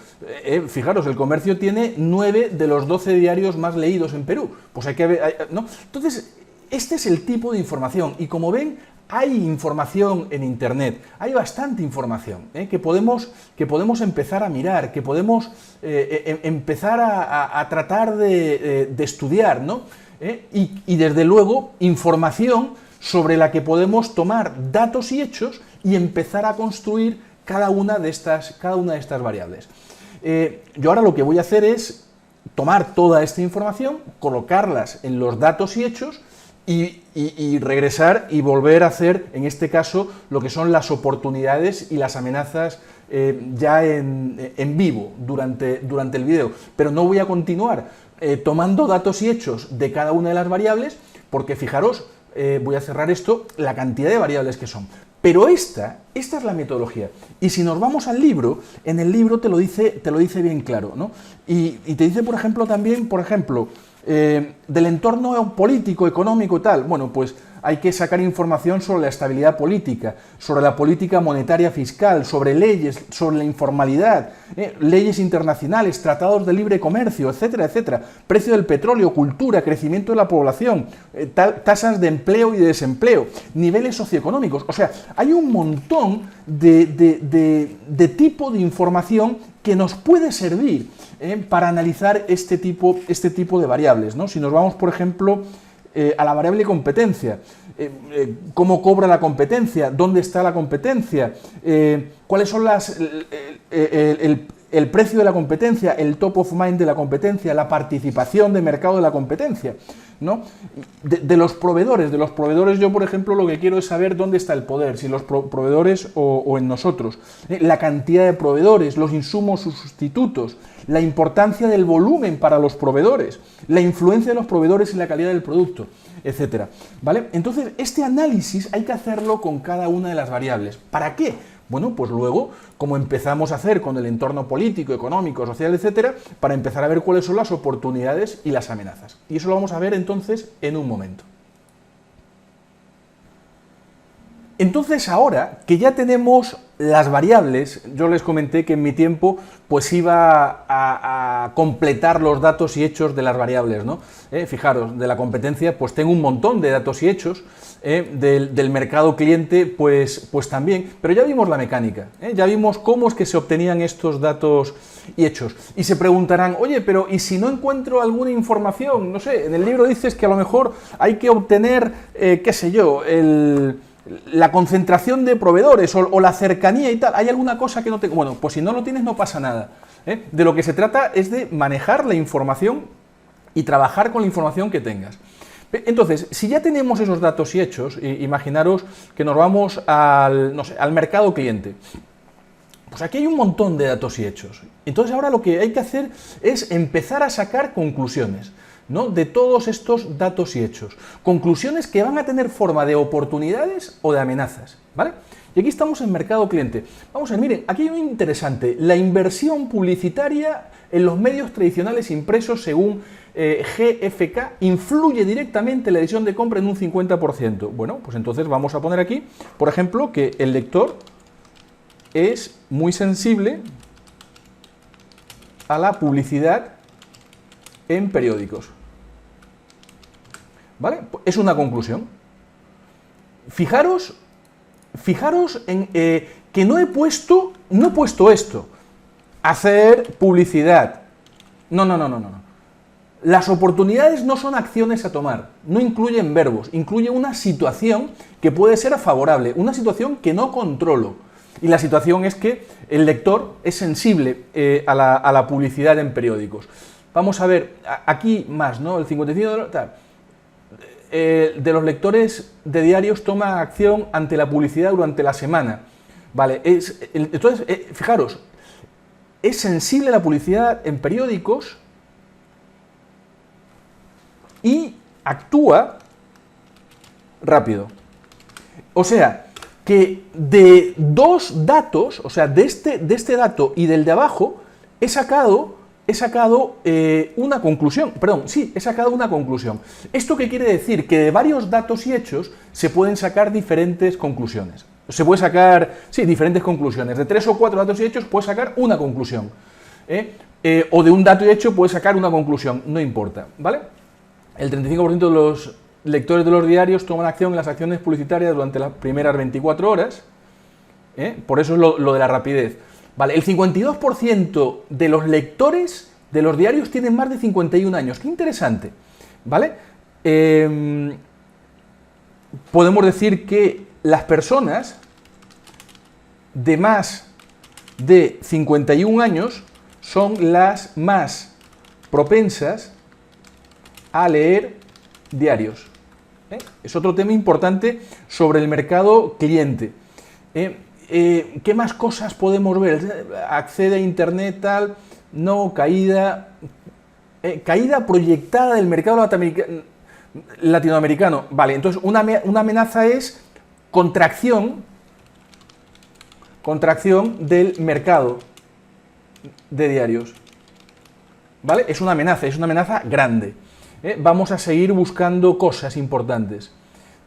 Fijaros, el comercio tiene 9 de los 12 diarios más leídos en Perú. Pues hay que ver, ¿no? Entonces, este es el tipo de información. Y como ven, hay información en Internet, hay bastante información que podemos empezar a mirar, que podemos empezar a tratar de estudiar, ¿no? Y desde luego información sobre la que podemos tomar datos y hechos y empezar a construir cada una de estas variables. Yo ahora lo que voy a hacer es tomar toda esta información, colocarlas en los datos y hechos y regresar y volver a hacer, en este caso, lo que son las oportunidades y las amenazas ya en vivo durante el vídeo. Pero no voy a continuar tomando datos y hechos de cada una de las variables, porque fijaros, voy a cerrar esto, la cantidad de variables que son. Pero esta es la metodología. Y si nos vamos al libro, en el libro te lo dice bien claro, ¿no? Y te dice, por ejemplo, también, del entorno político, económico y tal. Bueno, pues hay que sacar información sobre la estabilidad política, sobre la política monetaria fiscal, sobre leyes, sobre la informalidad, leyes internacionales, tratados de libre comercio, etcétera, etcétera, precio del petróleo, cultura, crecimiento de la población, tasas de empleo y de desempleo, niveles socioeconómicos. O sea, hay un montón de tipo de información que nos puede servir para analizar este tipo de variables, ¿no? Si nos vamos, por ejemplo, a la variable competencia, cómo cobra la competencia, dónde está la competencia, cuáles son el precio de la competencia, el top of mind de la competencia, la participación de mercado de la competencia, ¿no? De los proveedores yo, por ejemplo, lo que quiero es saber dónde está el poder, si los proveedores o en nosotros, la cantidad de proveedores, los insumos sustitutos, la importancia del volumen para los proveedores, la influencia de los proveedores en la calidad del producto, etcétera, ¿vale? Entonces, este análisis hay que hacerlo con cada una de las variables. ¿Para qué? Bueno, pues luego, como empezamos a hacer con el entorno político, económico, social, etcétera, para empezar a ver cuáles son las oportunidades y las amenazas. Y eso lo vamos a ver entonces en un momento. Entonces ahora que ya tenemos las variables, yo les comenté que en mi tiempo pues iba a completar los datos y hechos de las variables, ¿no? Fijaros, de la competencia pues tengo un montón de datos y hechos, del mercado cliente pues también, pero ya vimos la mecánica, ya vimos cómo es que se obtenían estos datos y hechos. Y se preguntarán, oye, pero ¿y si no encuentro alguna información? No sé, en el libro dices que a lo mejor hay que obtener, qué sé yo, la concentración de proveedores o la cercanía y tal, ¿hay alguna cosa que no tengo? Bueno, pues si no lo tienes no pasa nada. De lo que se trata es de manejar la información y trabajar con la información que tengas. Entonces, si ya tenemos esos datos y hechos, imaginaros que nos vamos al mercado cliente. Pues aquí hay un montón de datos y hechos. Entonces ahora lo que hay que hacer es empezar a sacar conclusiones, ¿no? De todos estos datos y hechos. Conclusiones que van a tener forma de oportunidades o de amenazas, ¿vale? Y aquí estamos en mercado cliente. Vamos a ver, miren, aquí hay un interesante. La inversión publicitaria en los medios tradicionales impresos según GfK influye directamente en la decisión de compra en un 50%. Bueno, pues entonces vamos a poner aquí, por ejemplo, que el lector es muy sensible a la publicidad en periódicos. ¿Vale? Es una conclusión. Fijaros en que no he puesto esto. Hacer publicidad. No. Las oportunidades no son acciones a tomar, no incluyen verbos, incluye una situación que puede ser favorable, una situación que no controlo. Y la situación es que el lector es sensible a la publicidad en periódicos. Vamos a ver, aquí más, ¿no? El 55% de los lectores de diarios toma acción ante la publicidad durante la semana. Vale, entonces, fijaros, es sensible a la publicidad en periódicos y actúa rápido. O sea, que de dos datos, o sea, de este dato y del de abajo, he sacado una conclusión. ¿Esto qué quiere decir? Que de varios datos y hechos se pueden sacar diferentes conclusiones. Se puede sacar, sí, diferentes conclusiones. De 3 o 4 datos y hechos puedes sacar una conclusión. O de un dato y hecho puedes sacar una conclusión, no importa, ¿vale? El 35% de los lectores de los diarios toman acción en las acciones publicitarias durante las primeras 24 horas. Por eso es lo de la rapidez. Vale, el 52% de los lectores de los diarios tienen más de 51 años. ¡Qué interesante! ¿Vale? Podemos decir que las personas de más de 51 años son las más propensas a leer diarios. Es otro tema importante sobre el mercado cliente. ¿Qué más cosas podemos ver? Accede a internet, tal, no, caída proyectada del mercado latinoamericano. Vale, entonces una amenaza es contracción del mercado de diarios. ¿Vale? Es una amenaza grande. Vamos a seguir buscando cosas importantes.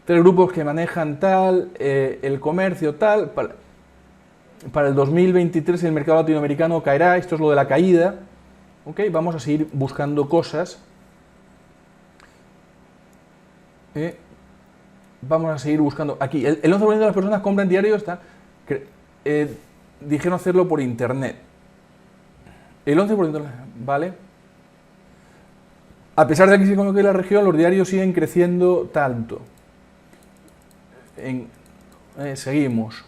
tres grupos que manejan tal, el comercio tal, para el 2023 el mercado latinoamericano caerá, esto es lo de la caída, ¿ok? Vamos a seguir buscando cosas, vamos a seguir buscando, aquí, el 11% de las personas compran diario, dijeron hacerlo por internet, el 11%, ¿vale? A pesar de la crisis económica de la región, los diarios siguen creciendo tanto. Seguimos.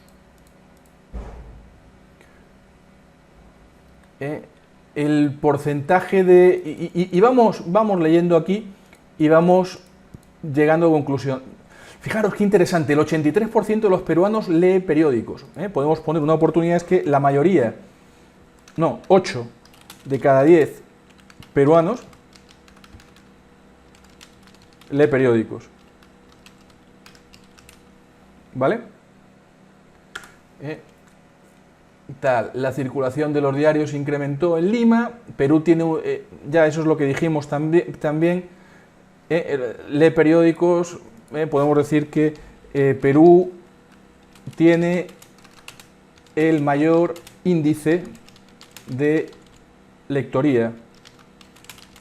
El porcentaje de... Y vamos leyendo aquí y vamos llegando a conclusión. Fijaros qué interesante, el 83% de los peruanos lee periódicos. Podemos poner una oportunidad, es que la mayoría, no, 8 de cada 10 peruanos lee periódicos. ¿Vale? La circulación de los diarios incrementó en Lima. Perú tiene, ya eso es lo que dijimos también, lee periódicos. Podemos decir que Perú tiene el mayor índice de lectoría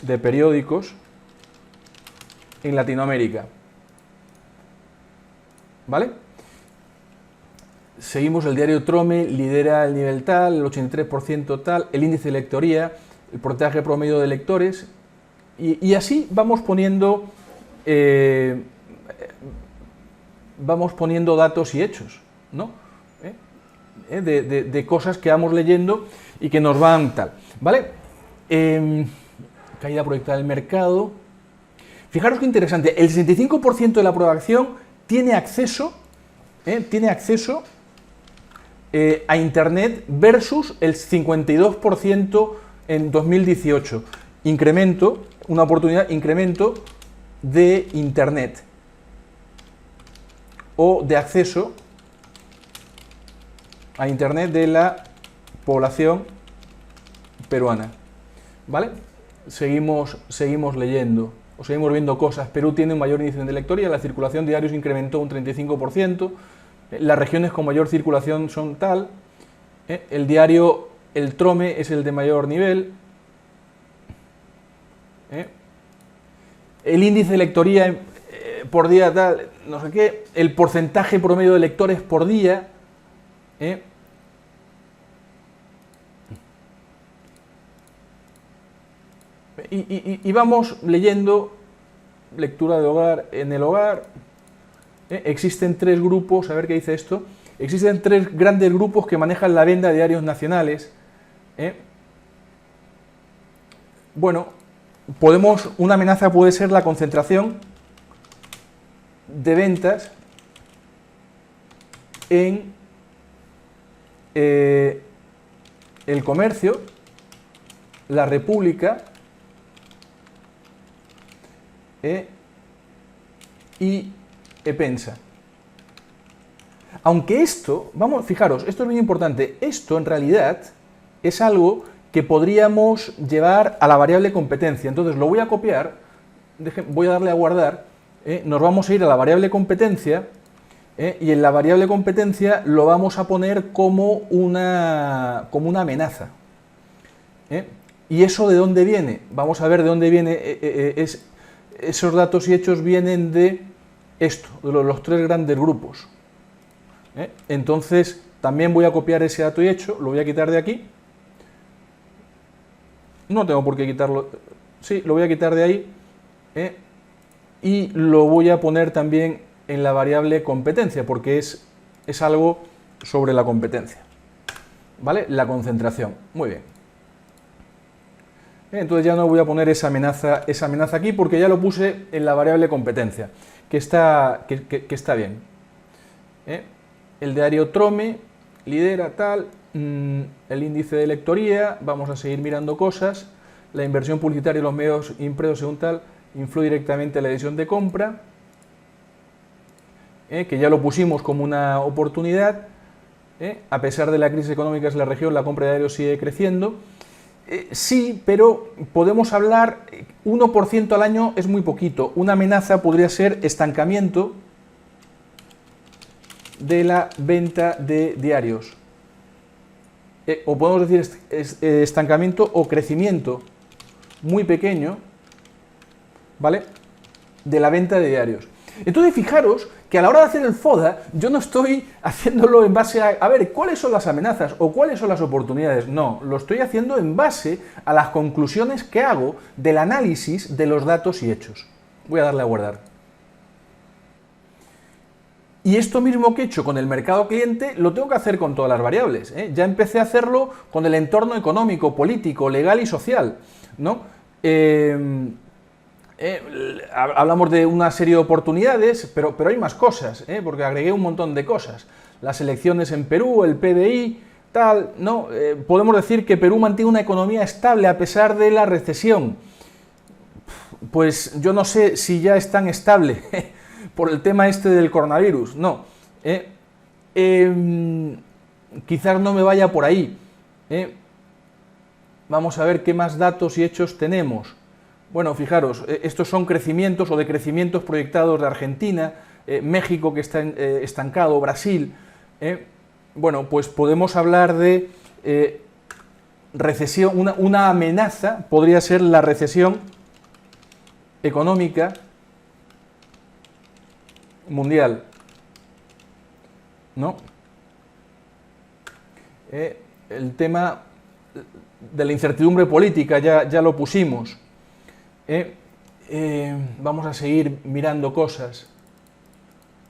de periódicos en Latinoamérica. ¿Vale? Seguimos, el diario Trome lidera el nivel tal, el 83% tal, el índice de lectoría, el porcentaje promedio de lectores, y así vamos poniendo datos y hechos, ¿no? De cosas que vamos leyendo y que nos van tal, ¿vale? Caída proyectada del mercado. Fijaros qué interesante, el 65% de la población tiene acceso a Internet versus el 52% en 2018. Incremento, una oportunidad, incremento de Internet o de acceso a Internet de la población peruana. ¿Vale? Seguimos leyendo. O seguimos viendo cosas. Perú tiene un mayor índice de lectoría, la circulación de diarios incrementó un 35%, las regiones con mayor circulación son tal, el diario El Trome es el de mayor nivel, el índice de lectoría por día tal, no sé qué, el porcentaje promedio de lectores por día, y vamos leyendo, lectura de hogar, en el hogar, existen tres grupos, a ver qué dice esto, existen tres grandes grupos que manejan la venta de diarios nacionales. Bueno, una amenaza puede ser la concentración de ventas en El Comercio, La República y Epensa. Aunque esto, fijaros, esto es muy importante, esto en realidad es algo que podríamos llevar a la variable competencia. Entonces lo voy a copiar, voy a darle a guardar, nos vamos a ir a la variable competencia, y en la variable competencia lo vamos a poner como una amenaza. ¿Y eso de dónde viene? Vamos a ver de dónde viene. Esos datos y hechos vienen de esto, de los tres grandes grupos. Entonces también voy a copiar ese dato y hecho, lo voy a quitar de aquí. No tengo por qué quitarlo, sí, lo voy a quitar de ahí, y lo voy a poner también en la variable competencia, porque es algo sobre la competencia, ¿vale? La concentración, muy bien. Entonces ya no voy a poner esa amenaza aquí, porque ya lo puse en la variable competencia, que está bien. El diario Trome lidera tal, el índice de lectoría, vamos a seguir mirando cosas, la inversión publicitaria y los medios impresos según tal, influye directamente en la decisión de compra, que ya lo pusimos como una oportunidad, a pesar de la crisis económica en la región, la compra de diarios sigue creciendo. Sí, pero podemos hablar, 1% al año es muy poquito, una amenaza podría ser estancamiento, de la venta de diarios. O podemos decir estancamiento o crecimiento muy pequeño, ¿vale?, de la venta de diarios. Entonces, fijaros que a la hora de hacer el FODA, yo no estoy haciéndolo en base a ver, ¿cuáles son las amenazas o cuáles son las oportunidades? No, lo estoy haciendo en base a las conclusiones que hago del análisis de los datos y hechos. Voy a darle a guardar. Y esto mismo que he hecho con el mercado cliente, lo tengo que hacer con todas las variables, ¿eh? Ya empecé a hacerlo con el entorno económico, político, legal y social, ¿no? Hablamos de una serie de oportunidades, pero hay más cosas, porque agregué un montón de cosas. Las elecciones en Perú, el PBI, tal, ¿no? Podemos decir que Perú mantiene una economía estable a pesar de la recesión. Pues yo no sé si ya es tan estable por el tema este del coronavirus, no. Quizás no me vaya por ahí. Vamos a ver qué más datos y hechos tenemos. Bueno, fijaros, estos son crecimientos o decrecimientos proyectados de Argentina, México que está estancado, Brasil. Bueno, pues podemos hablar de recesión, una amenaza podría ser la recesión económica mundial, ¿no? El tema de la incertidumbre política ya lo pusimos. Vamos a seguir mirando cosas,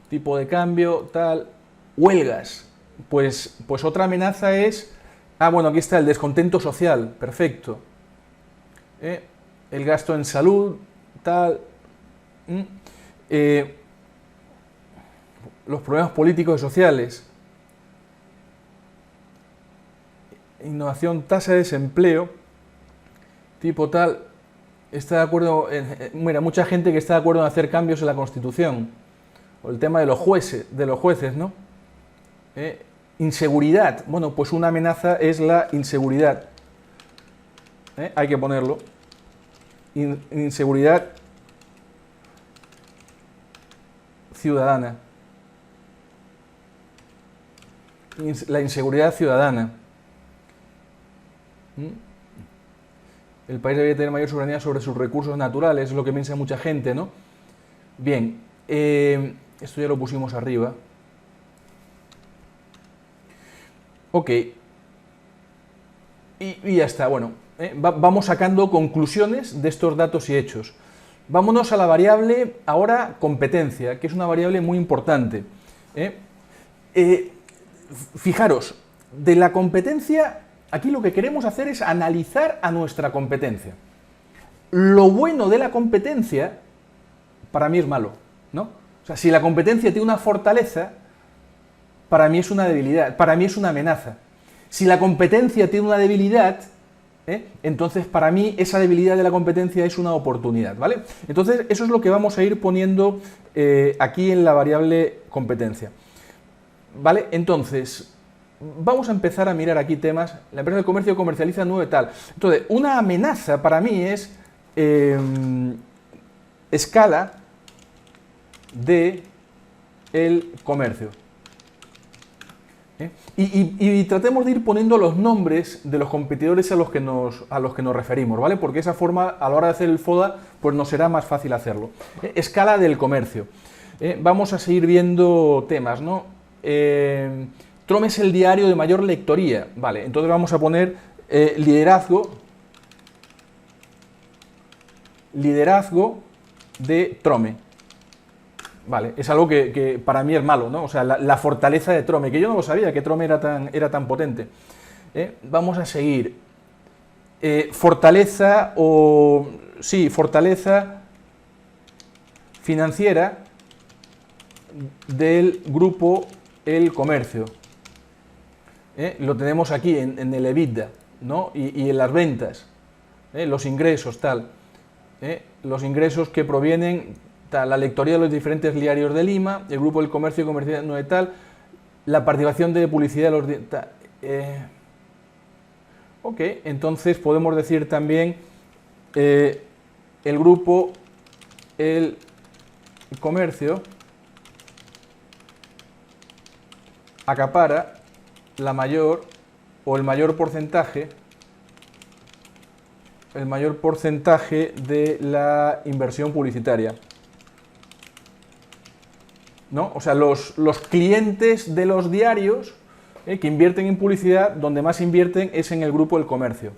tipo de cambio, tal, huelgas, pues otra amenaza es, bueno, aquí está el descontento social, perfecto, el gasto en salud, tal, los problemas políticos y sociales, innovación, tasa de desempleo, tipo tal. Está de acuerdo, mira, mucha gente que está de acuerdo en hacer cambios en la Constitución, o el tema de los jueces, ¿no? Inseguridad, bueno, pues una amenaza es la inseguridad, hay que ponerlo, inseguridad ciudadana, la inseguridad ciudadana. El país debería tener mayor soberanía sobre sus recursos naturales, es lo que piensa mucha gente, ¿no? Bien, esto ya lo pusimos arriba. Ok. Y ya está, bueno, vamos sacando conclusiones de estos datos y hechos. Vámonos a la variable, ahora, competencia, que es una variable muy importante. Fijaros, de la competencia, aquí lo que queremos hacer es analizar a nuestra competencia. Lo bueno de la competencia, para mí es malo, ¿no? O sea, si la competencia tiene una fortaleza, para mí es una debilidad, para mí es una amenaza. Si la competencia tiene una debilidad, entonces para mí esa debilidad de la competencia es una oportunidad, ¿vale? Entonces eso es lo que vamos a ir poniendo aquí en la variable competencia, ¿vale? Entonces, vamos a empezar a mirar aquí temas. La empresa de comercio comercializa 9 tal. Entonces, una amenaza para mí es escala de el comercio. Y tratemos de ir poniendo los nombres de los competidores a los que nos referimos, ¿vale? Porque esa forma, a la hora de hacer el FODA, pues nos será más fácil hacerlo. Escala del comercio. Vamos a seguir viendo temas, ¿no? Trome es el diario de mayor lectoría. Vale, entonces vamos a poner liderazgo de Trome. Vale, es algo que para mí es malo, ¿no? O sea, la fortaleza de Trome, que yo no lo sabía, que Trome era tan potente. Vamos a seguir. Fortaleza financiera del grupo El Comercio. Lo tenemos aquí en el EBITDA, ¿no? Y en las ventas, los ingresos, tal. Los ingresos que provienen, la lectoría de los diferentes diarios de Lima, el grupo del comercio y comercial no de tal, la participación de publicidad de los... ok, entonces podemos decir también el grupo, el comercio acapara la mayor o el mayor porcentaje de la inversión publicitaria, ¿no? O sea, los clientes de los diarios que invierten en publicidad, donde más invierten es en el grupo del comercio.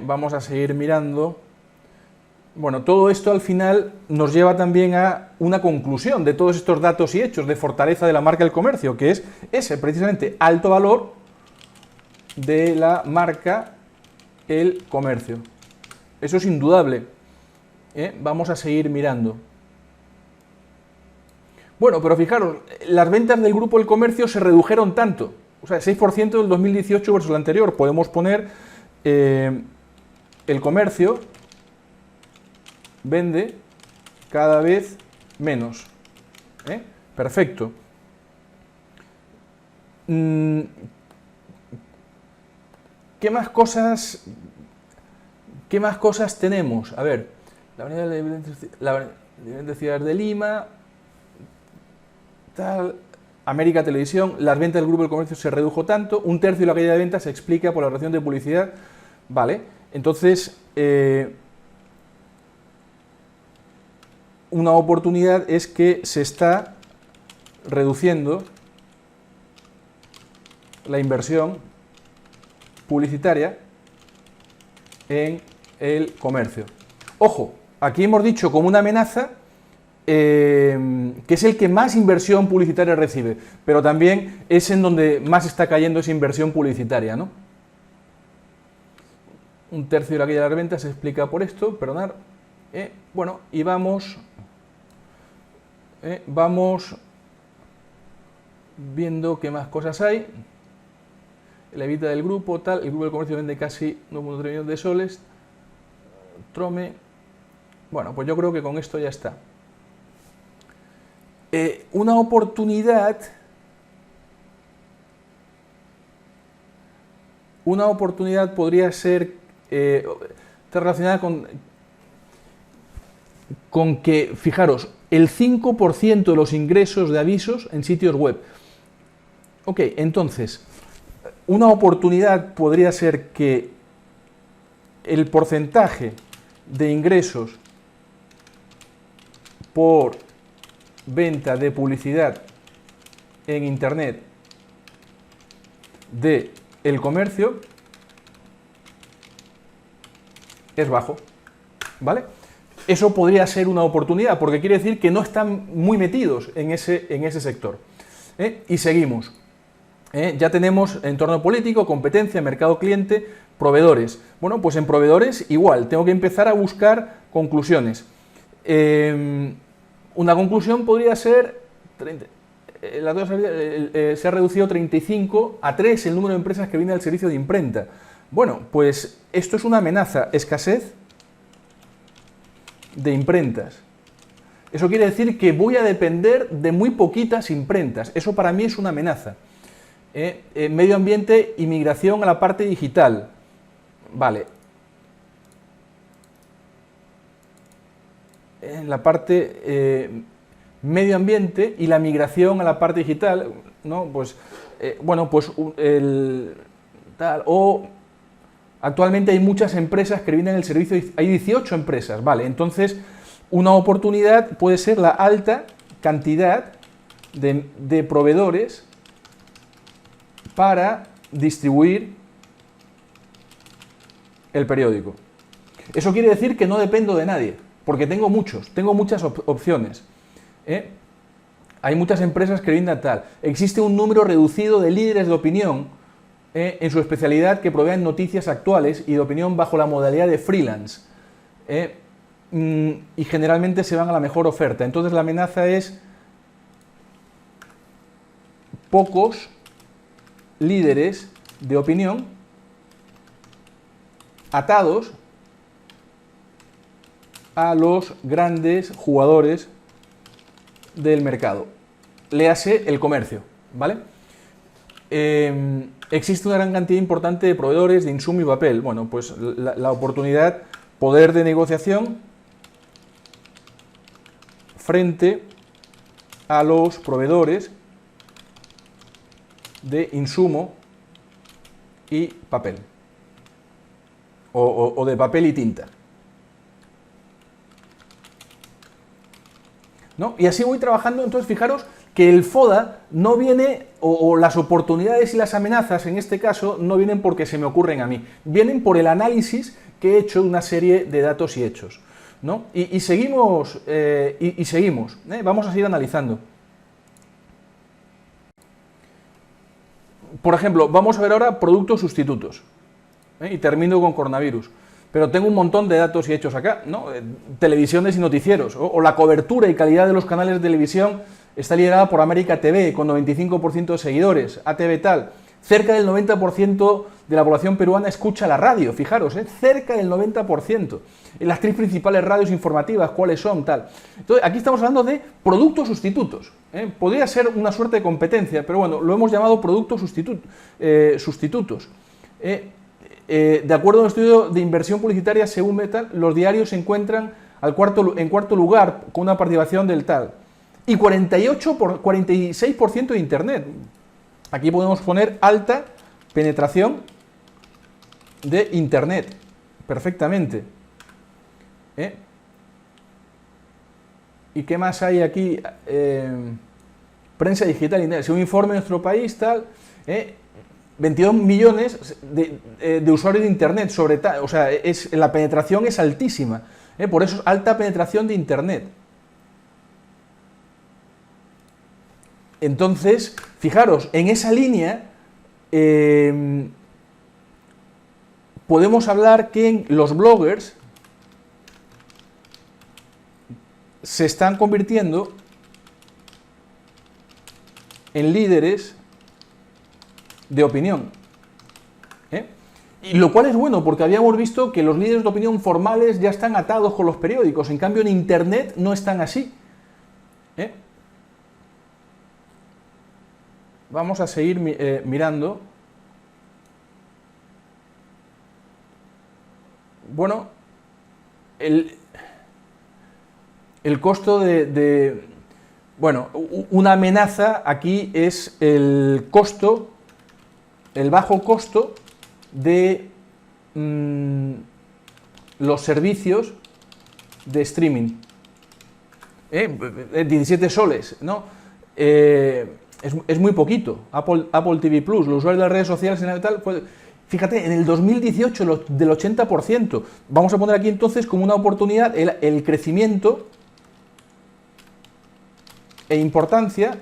Vamos a seguir mirando. Bueno, todo esto al final nos lleva también a una conclusión de todos estos datos y hechos de fortaleza de la marca del comercio, que es ese precisamente alto valor de la marca el comercio. Eso es indudable. Vamos a seguir mirando. Bueno, pero fijaros, las ventas del grupo El Comercio se redujeron tanto, o sea, 6% del 2018 versus el anterior. Podemos poner El Comercio vende cada vez menos. Perfecto. ¿Qué más cosas tenemos? A ver, la Avenida de Ciudades de Lima, tal, América Televisión, las ventas del grupo del comercio se redujo tanto, 1/3 de la caída de ventas se explica por la reducción de publicidad. Vale, entonces una oportunidad es que se está reduciendo la inversión publicitaria en el comercio. Ojo, aquí hemos dicho como una amenaza que es el que más inversión publicitaria recibe, pero también es en donde más está cayendo esa inversión publicitaria, ¿no? 1/3 de la caída de las ventas se explica por esto, perdonad. Bueno, y vamos viendo qué más cosas hay. La evita del grupo, tal, el grupo del comercio vende casi 9,3 millones de soles. Trome. Bueno, pues yo creo que con esto ya está. Una oportunidad podría ser está relacionada con que, fijaros, el 5% de los ingresos de avisos en sitios web. Ok, entonces, una oportunidad podría ser que el porcentaje de ingresos por venta de publicidad en Internet de el comercio es bajo, ¿vale? Eso podría ser una oportunidad, porque quiere decir que no están muy metidos en ese sector. Y seguimos. Ya tenemos entorno político, competencia, mercado cliente, proveedores. Bueno, pues en proveedores igual, tengo que empezar a buscar conclusiones. Una conclusión podría ser, se ha reducido 35 a 3 el número de empresas que vienen al servicio de imprenta. Bueno, pues esto es una amenaza, escasez de imprentas. Eso quiere decir que voy a depender de muy poquitas imprentas. Eso para mí es una amenaza. Medio ambiente y migración a la parte digital. Vale. En la parte medio ambiente y la migración a la parte digital, ¿no? Pues, bueno, pues actualmente hay muchas empresas que vienen el servicio, hay 18 empresas, vale, entonces una oportunidad puede ser la alta cantidad de proveedores para distribuir el periódico. Eso quiere decir que no dependo de nadie, porque tengo muchas opciones. Hay muchas empresas que brindan tal. Existe un número reducido de líderes de opinión en su especialidad que proveen noticias actuales y de opinión bajo la modalidad de freelance. Y generalmente se van a la mejor oferta. Entonces la amenaza es pocos líderes de opinión atados a los grandes jugadores del mercado. Léase el comercio, ¿vale? Existe una gran cantidad importante de proveedores de insumo y papel. Bueno, pues la oportunidad, poder de negociación frente a los proveedores de insumo y papel, o de papel y tinta, ¿no? Y así voy trabajando. Entonces fijaros que el FODA no viene, o las oportunidades y las amenazas en este caso, no vienen porque se me ocurren a mí, vienen por el análisis que he hecho de una serie de datos y hechos, ¿no? Y seguimos, vamos a seguir analizando. Por ejemplo, vamos a ver ahora productos sustitutos, y termino con coronavirus. Pero tengo un montón de datos y hechos acá, ¿no? Televisiones y noticieros, o la cobertura y calidad de los canales de televisión está liderada por América TV, con 95% de seguidores, ATV tal. Cerca del 90% de la población peruana escucha la radio, fijaros, cerca del 90%. Las tres principales radios informativas, ¿cuáles son? Tal. Entonces, aquí estamos hablando de productos sustitutos. Podría ser una suerte de competencia, pero bueno, lo hemos llamado productos sustitutos. De acuerdo a un estudio de inversión publicitaria, según Metal, los diarios se encuentran en cuarto lugar con una participación del tal. Y 46% de Internet. Aquí podemos poner alta penetración de Internet, perfectamente. ¿Y qué más hay aquí? Prensa digital, Internet. Según informe de nuestro país, tal, 22 millones de usuarios de Internet, o sea, la penetración es altísima, por eso es alta penetración de Internet. Entonces, fijaros, en esa línea podemos hablar que los bloggers se están convirtiendo en líderes de opinión. Y lo cual es bueno, porque habíamos visto que los líderes de opinión formales ya están atados con los periódicos, en cambio en Internet no están así. Vamos a seguir mirando. Bueno, el costo bueno, una amenaza aquí es el costo, el bajo costo de los servicios de streaming. 17 soles, ¿no? Es muy poquito. Apple TV Plus, los usuarios de las redes sociales en tal, pues, fíjate, en el 2018 del 80%. Vamos a poner aquí entonces como una oportunidad el crecimiento e importancia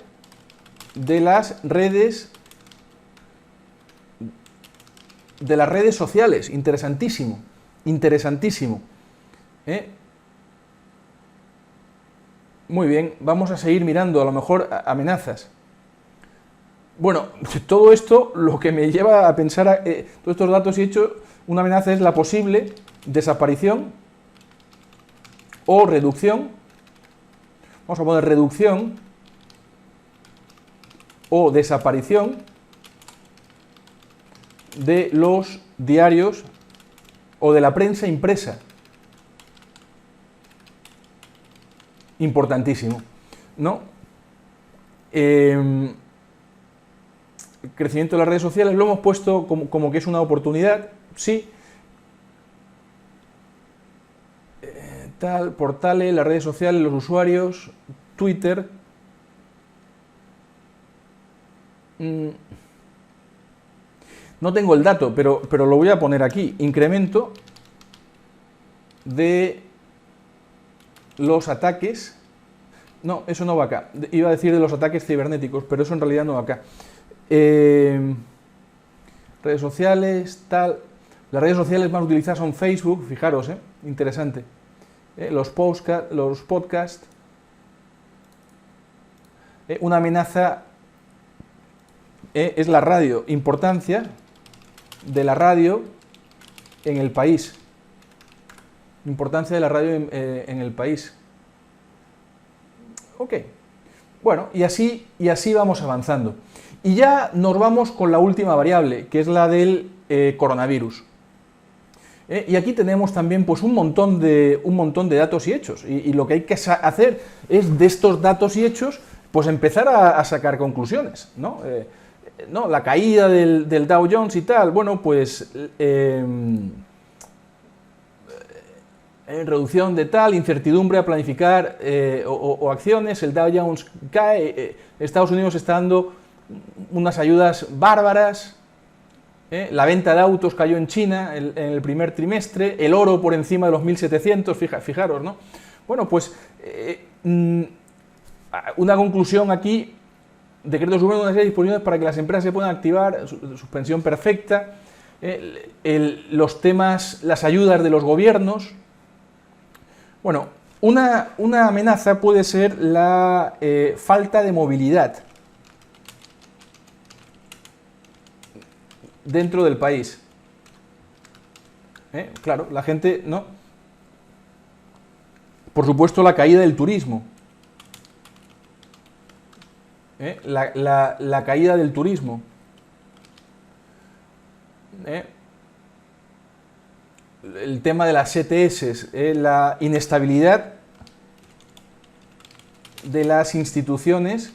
de las redes sociales. Interesantísimo, interesantísimo. Muy bien, vamos a seguir mirando, a lo mejor amenazas. Bueno, todo esto lo que me lleva a pensar, todos estos datos y hechos, una amenaza es la posible desaparición o reducción. Vamos a poner reducción o desaparición de los diarios o de la prensa impresa. Importantísimo, ¿no? El crecimiento de las redes sociales lo hemos puesto como que es una oportunidad, sí. Portales, las redes sociales, los usuarios, Twitter. No tengo el dato, pero lo voy a poner aquí. Incremento de los ataques. No, eso no va acá. Iba a decir de los ataques cibernéticos, pero eso en realidad no va acá. Redes sociales, tal. Las redes sociales más utilizadas son Facebook, fijaros, interesante. Los podcasts. Una amenaza es la radio. Importancia de la radio en el país. Importancia de la radio en el país. Ok. Bueno, y así vamos avanzando. Y ya nos vamos con la última variable, que es la del coronavirus. Y aquí tenemos también pues, un montón de datos y hechos. Y lo que hay que hacer es de estos datos y hechos pues empezar a sacar conclusiones, ¿no? ¿no? La caída del Dow Jones y tal, bueno, pues reducción de tal, incertidumbre a planificar o acciones, el Dow Jones cae, Estados Unidos está dando unas ayudas bárbaras, la venta de autos cayó en China en el primer trimestre, el oro por encima de los 1.700, fijaros, ¿no? Bueno, pues una conclusión aquí: decreto supremo de una serie de disposiciones para que las empresas se puedan activar, suspensión perfecta, los temas, las ayudas de los gobiernos. Bueno, una amenaza puede ser la falta de movilidad dentro del país. Claro, la gente, ¿no? Por supuesto, la caída del turismo. La caída del turismo. El tema de las ETS, la inestabilidad de las instituciones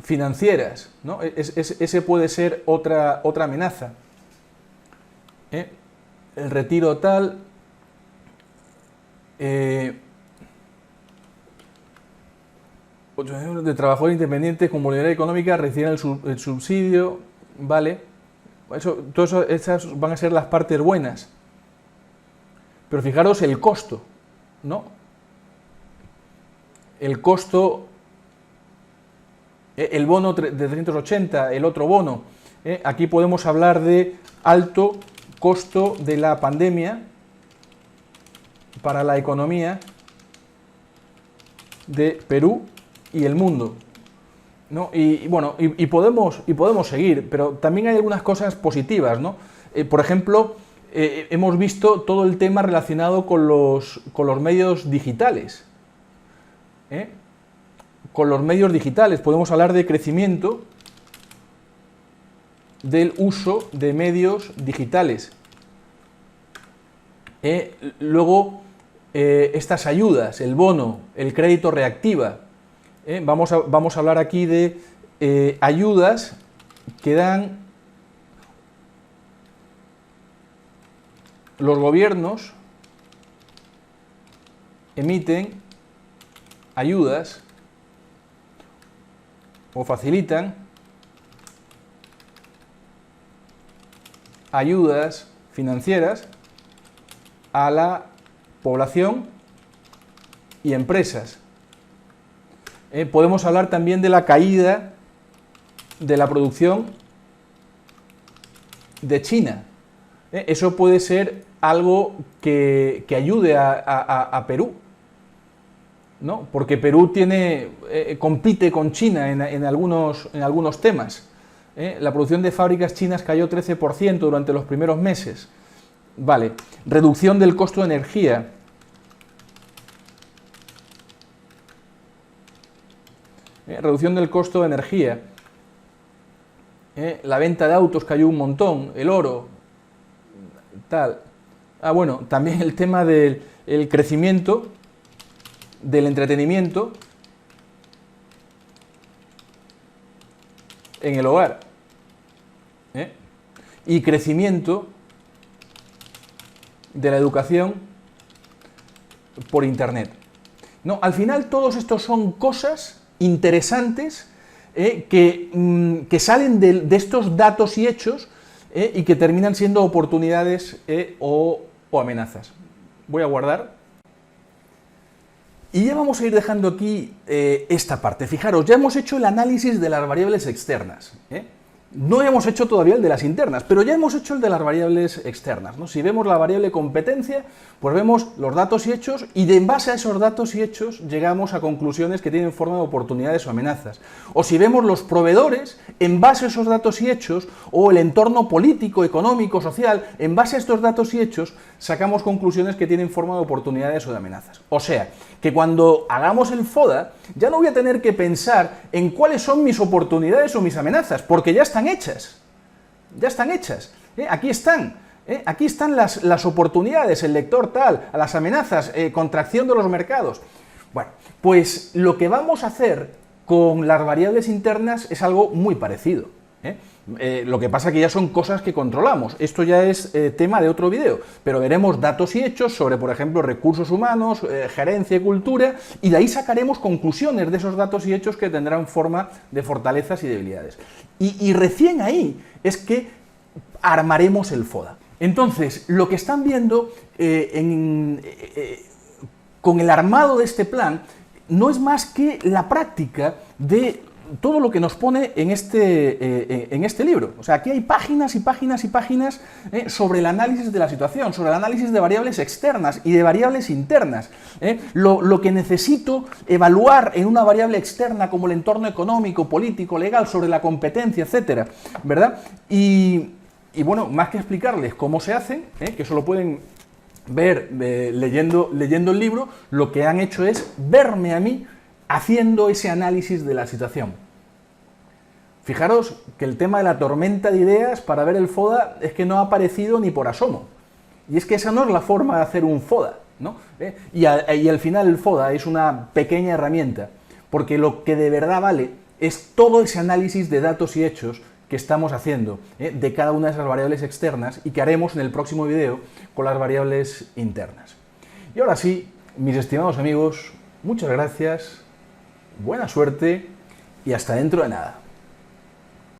financieras, ¿no? Ese puede ser otra amenaza. El retiro tal, de trabajadores independientes con movilidad económica reciben el subsidio, ¿vale? Todo eso, esas van a ser las partes buenas. Pero fijaros el costo, ¿no? El costo, el bono de 380, el otro bono. Aquí podemos hablar de alto costo de la pandemia para la economía de Perú y el mundo, ¿no? Y bueno, y podemos seguir, pero también hay algunas cosas positivas, ¿no? Por ejemplo, hemos visto todo el tema relacionado con los medios digitales. Con los medios digitales podemos hablar de crecimiento del uso de medios digitales. Luego, estas ayudas, el bono, el crédito reactiva. Vamos a hablar aquí de ayudas que dan los gobiernos, emiten ayudas o facilitan ayudas financieras a la población y empresas. Podemos hablar también de la caída de la producción de China. Eso puede ser algo que ayude a Perú, ¿no? Porque Perú compite con China en algunos temas. La producción de fábricas chinas cayó 13% durante los primeros meses. Vale. Reducción del costo de energía. Reducción del costo de energía. La venta de autos cayó un montón. El oro. Tal. Bueno, también el tema del crecimiento del entretenimiento en el hogar. Y crecimiento de la educación por Internet. No, al final todos estos son cosas interesantes que salen de estos datos y hechos y que terminan siendo oportunidades o amenazas. Voy a guardar. Y ya vamos a ir dejando aquí esta parte. Fijaros, ya hemos hecho el análisis de las variables externas. No hemos hecho todavía el de las internas, pero ya hemos hecho el de las variables externas, ¿no? Si vemos la variable competencia, pues vemos los datos y hechos, y en base a esos datos y hechos llegamos a conclusiones que tienen forma de oportunidades o amenazas. O si vemos los proveedores, en base a esos datos y hechos, o el entorno político, económico, social, en base a estos datos y hechos, sacamos conclusiones que tienen forma de oportunidades o de amenazas. O sea, que cuando hagamos el FODA, ya no voy a tener que pensar en cuáles son mis oportunidades o mis amenazas, porque ya están hechas. Ya están hechas. Aquí están. Aquí están las oportunidades, el lector tal, las amenazas, contracción de los mercados. Bueno, pues lo que vamos a hacer con las variables internas es algo muy parecido, ¿eh? Lo que pasa que ya son cosas que controlamos. Esto ya es tema de otro vídeo, pero veremos datos y hechos sobre, por ejemplo, recursos humanos, gerencia y cultura, y de ahí sacaremos conclusiones de esos datos y hechos que tendrán forma de fortalezas y debilidades. Y recién ahí es que armaremos el FODA. Entonces, lo que están viendo con el armado de este plan no es más que la práctica de todo lo que nos pone en este libro. O sea, aquí hay páginas y páginas y páginas sobre el análisis de la situación, sobre el análisis de variables externas y de variables internas. Lo que necesito evaluar en una variable externa como el entorno económico, político, legal, sobre la competencia, etcétera, ¿verdad? Y bueno, más que explicarles cómo se hacen, que eso lo pueden ver leyendo el libro, lo que han hecho es verme a mí haciendo ese análisis de la situación. Fijaros que el tema de la tormenta de ideas para ver el FODA es que no ha aparecido ni por asomo. Y es que esa no es la forma de hacer un FODA, ¿no? Y al final el FODA es una pequeña herramienta, porque lo que de verdad vale es todo ese análisis de datos y hechos que estamos haciendo de cada una de esas variables externas y que haremos en el próximo video con las variables internas. Y ahora sí, mis estimados amigos, muchas gracias, buena suerte y hasta dentro de nada.